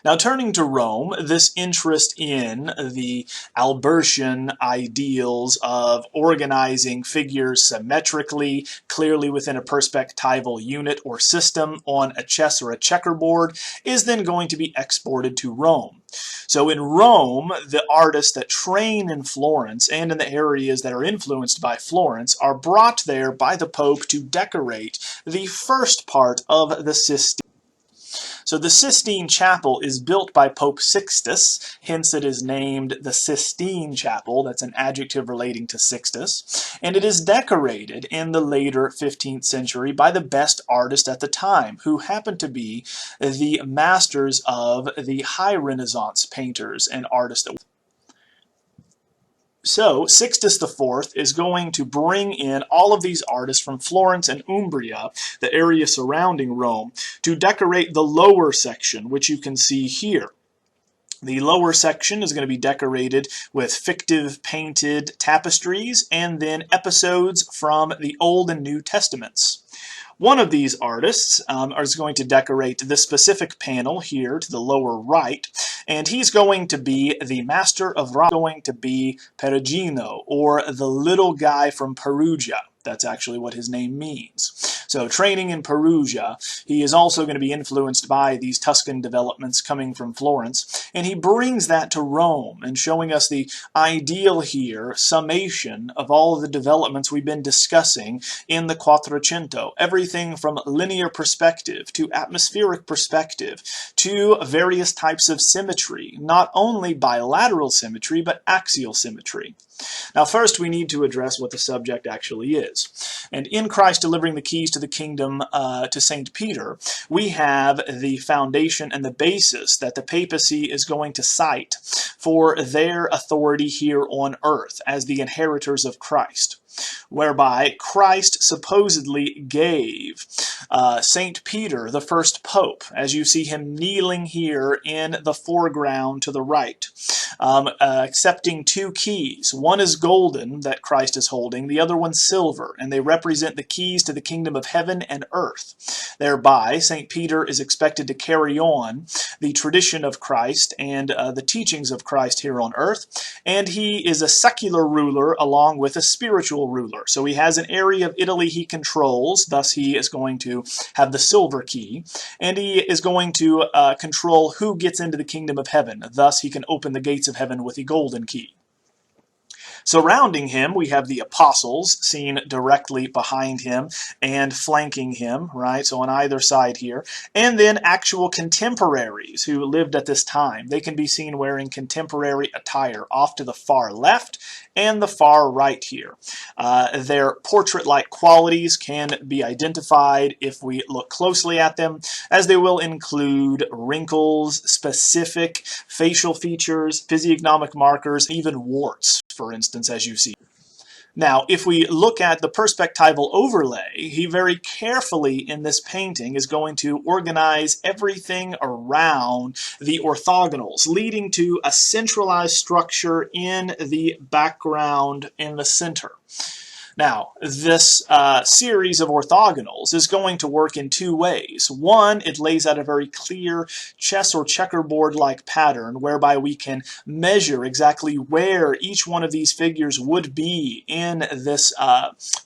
Now, turning to Rome, this interest in the Albertian ideals of organizing figures symmetrically, clearly within a perspectival unit or system on a chess or a checkerboard, is then going to be exported to Rome. So in Rome, the artists that train in Florence and in the areas that are influenced by Florence are brought there by the Pope to decorate the first part of the Sistine. So the Sistine Chapel is built by Pope Sixtus, hence it is named the Sistine Chapel. That's an adjective relating to Sixtus. And it is decorated in the later 15th century by the best artists at the time, who happened to be the masters of the High Renaissance painters and artists. So Sixtus IV is going to bring in all of these artists from Florence and Umbria, the area surrounding Rome, to decorate the lower section, which you can see here. The lower section is going to be decorated with fictive painted tapestries and then episodes from the Old and New Testaments. One of these artists is going to decorate this specific panel here to the lower right, and he's going to be the master of rock, going to be Perugino, or the little guy from Perugia. That's actually what his name means. So training in Perugia, he is also going to be influenced by these Tuscan developments coming from Florence, and he brings that to Rome, and showing us the ideal here, summation of all of the developments we've been discussing in the Quattrocento. Everything from linear perspective to atmospheric perspective to various types of symmetry, not only bilateral symmetry, but axial symmetry. Now first we need to address what the subject actually is. And in Christ delivering the keys to the kingdom to St. Peter, we have the foundation and the basis that the papacy is going to cite for their authority here on earth as the inheritors of Christ, whereby Christ supposedly gave St. Peter the first pope, as you see him kneeling here in the foreground to the right, accepting two keys. One is golden that Christ is holding, the other one's silver, and they represent the keys to the kingdom of heaven and earth. Thereby, St. Peter is expected to carry on the tradition of Christ and the teachings of Christ here on earth, and he is a secular ruler along with a spiritual ruler. So he has an area of Italy he controls, thus he is going to have the silver key, and he is going to control who gets into the kingdom of heaven, thus he can open the gates of heaven with the golden key. Surrounding him, we have the apostles seen directly behind him and flanking him, right? So on either side here. And then actual contemporaries who lived at this time. They can be seen wearing contemporary attire off to the far left and the far right here. Their portrait-like qualities can be identified if we look closely at them, as they will include wrinkles, specific facial features, physiognomic markers, even warts, for instance, as you see. Now, if we look at the perspectival overlay, he very carefully in this painting is going to organize everything around the orthogonals, leading to a centralized structure in the background in the center. Now, this series of orthogonals is going to work in two ways. One, it lays out a very clear chess or checkerboard-like pattern whereby we can measure exactly where each one of these figures would be in this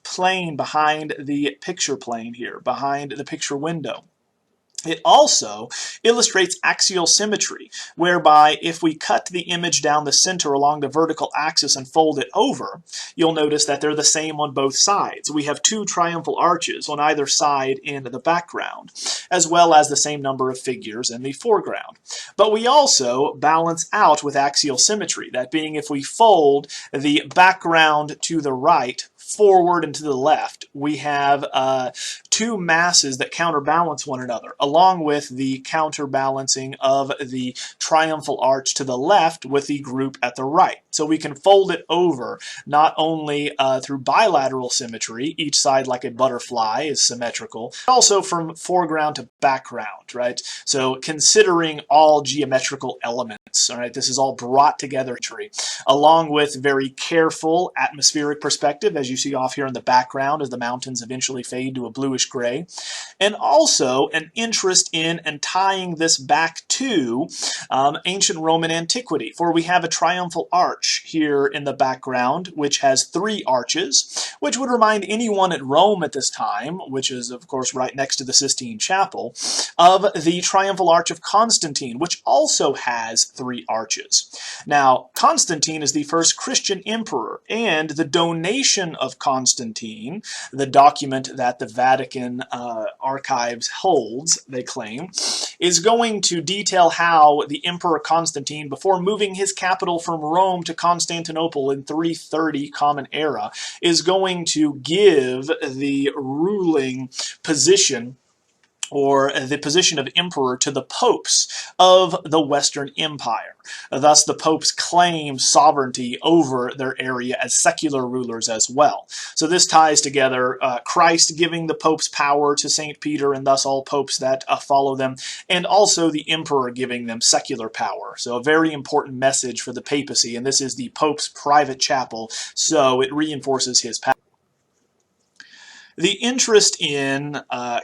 plane behind the picture plane here, behind the picture window. It also illustrates axial symmetry, whereby if we cut the image down the center along the vertical axis and fold it over, you'll notice that they're the same on both sides. We have two triumphal arches on either side in the background, as well as the same number of figures in the foreground. But we also balance out with axial symmetry, that being if we fold the background to the right, forward and to the left, we have two masses that counterbalance one another, along with the counterbalancing of the triumphal arch to the left with the group at the right. So we can fold it over not only through bilateral symmetry, each side like a butterfly is symmetrical, but also from foreground to background, right? So considering all geometrical elements, all right, this is all brought together, along with very careful atmospheric perspective, as you see off here in the background as the mountains eventually fade to a bluish gray, and also an interest in and tying this back to ancient Roman antiquity, for we have a triumphal arch here in the background which has three arches, which would remind anyone at Rome at this time, which is of course right next to the Sistine Chapel, of the triumphal arch of Constantine, which also has three arches. Now, Constantine is the first Christian emperor, and the donation of Constantine, the document that the Vatican archives holds, they claim, is going to detail how the Emperor Constantine, before moving his capital from Rome to Constantinople in 330 Common Era, is going to give the ruling position or the position of emperor, to the popes of the Western Empire. Thus, the popes claim sovereignty over their area as secular rulers as well. So this ties together Christ giving the popes power to St. Peter, and thus all popes that follow them, and also the emperor giving them secular power. So a very important message for the papacy, and this is the pope's private chapel, so it reinforces his power. The interest in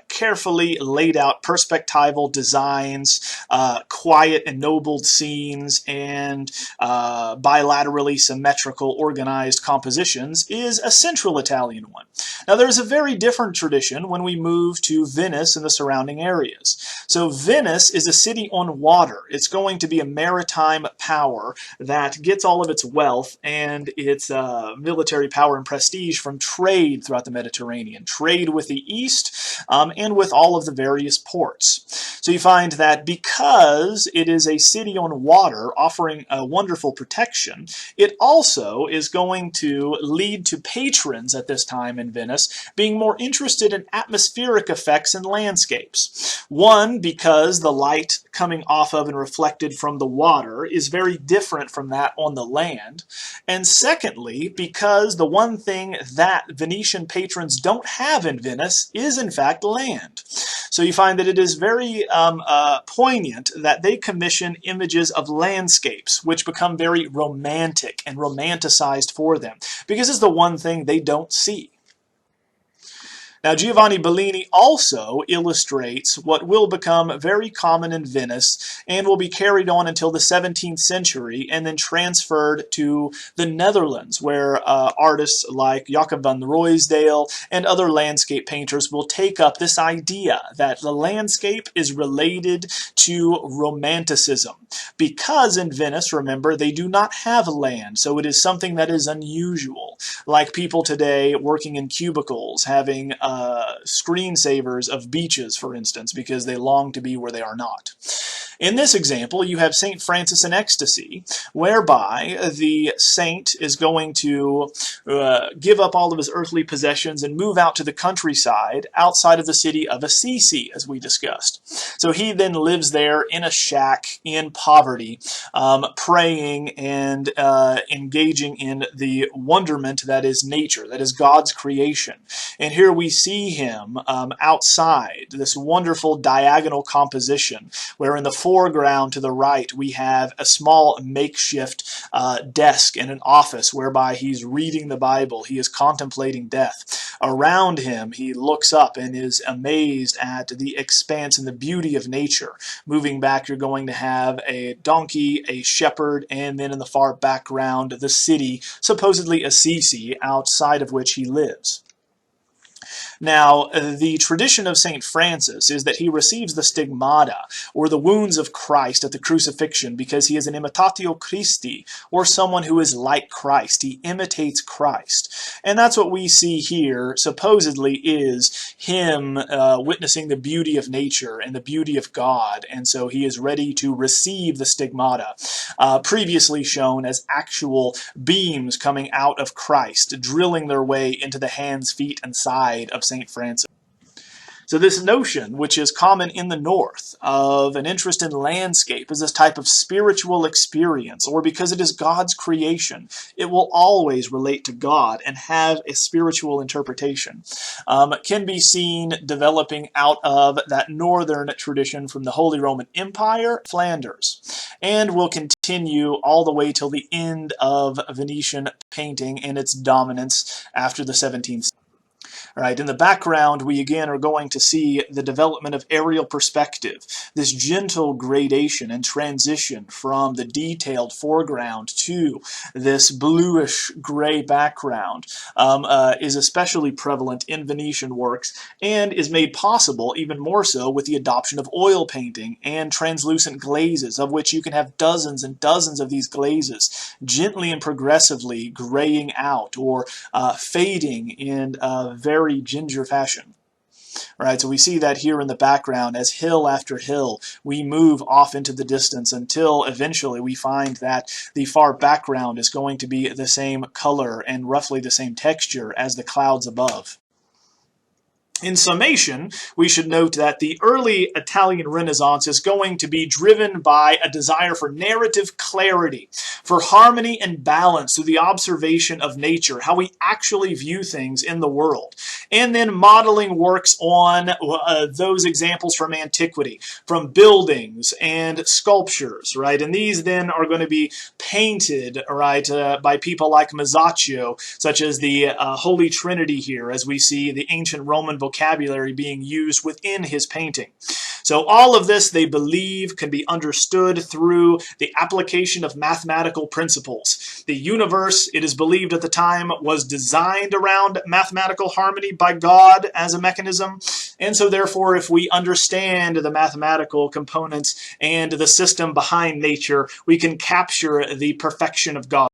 carefully laid out perspectival designs, quiet ennobled scenes, and bilaterally symmetrical organized compositions is a central Italian one. Now there's a very different tradition when we move to Venice and the surrounding areas. So Venice is a city on water. It's going to be a maritime power that gets all of its wealth and its military power and prestige from trade throughout the Mediterranean. Trade with the East and with all of the various ports. So you find that because it is a city on water offering a wonderful protection, it also is going to lead to patrons at this time in Venice being more interested in atmospheric effects and landscapes. One, because the light coming off of and reflected from the water is very different from that on the land. And secondly, because the one thing that Venetian patrons don't have in Venice is in fact land. So you find that it is very poignant that they commission images of landscapes which become very romantic and romanticized for them because it's the one thing they don't see. Now, Giovanni Bellini also illustrates what will become very common in Venice and will be carried on until the 17th century and then transferred to the Netherlands, where artists like Jacob van Ruysdael and other landscape painters will take up this idea that the landscape is related to romanticism. Because in Venice, remember, they do not have land, so it is something that is unusual. Like people today working in cubicles, having screensavers of beaches, for instance, because they long to be where they are not. In this example, you have St. Francis in ecstasy, whereby the saint is going to give up all of his earthly possessions and move out to the countryside outside of the city of Assisi, as we discussed. So he then lives there in a shack in poverty, praying and engaging in the wonderment that is nature, that is God's creation. And here we see him outside, this wonderful diagonal composition, where in the foreground to the right we have a small makeshift desk in an office whereby he's reading the Bible, he is contemplating death. Around him he looks up and is amazed at the expanse and the beauty of nature. Moving back, you're going to have a donkey, a shepherd, and then in the far background the city, supposedly Assisi, outside of which he lives. Now, the tradition of St. Francis is that he receives the stigmata, or the wounds of Christ at the crucifixion, because he is an imitatio Christi, or someone who is like Christ. He imitates Christ. And that's what we see here, supposedly, is him witnessing the beauty of nature and the beauty of God, and so he is ready to receive the stigmata, previously shown as actual beams coming out of Christ, drilling their way into the hands, feet, and side of St. Francis. So this notion, which is common in the North, of an interest in landscape as this type of spiritual experience, or because it is God's creation, it will always relate to God and have a spiritual interpretation, can be seen developing out of that northern tradition from the Holy Roman Empire, Flanders, and will continue all the way till the end of Venetian painting and its dominance after the 17th century. Right, in the background, we again are going to see the development of aerial perspective, this gentle gradation and transition from the detailed foreground to this bluish gray background is especially prevalent in Venetian works and is made possible even more so with the adoption of oil painting and translucent glazes, of which you can have dozens and dozens of these glazes gently and progressively graying out or fading in very ginger fashion. Right, so we see that here in the background as hill after hill we move off into the distance until eventually we find that the far background is going to be the same color and roughly the same texture as the clouds above. In summation, we should note that the early Italian Renaissance is going to be driven by a desire for narrative clarity, for harmony and balance through the observation of nature, how we actually view things in the world, and then modeling works on those examples from antiquity, from buildings and sculptures, right? And these then are going to be painted, right, by people like Masaccio, such as the Holy Trinity here, as we see the ancient Roman vocabulary being used within his painting. So all of this, they believe, can be understood through the application of mathematical principles. The universe, it is believed at the time, was designed around mathematical harmony by God as a mechanism. And so therefore, if we understand the mathematical components and the system behind nature, we can capture the perfection of God.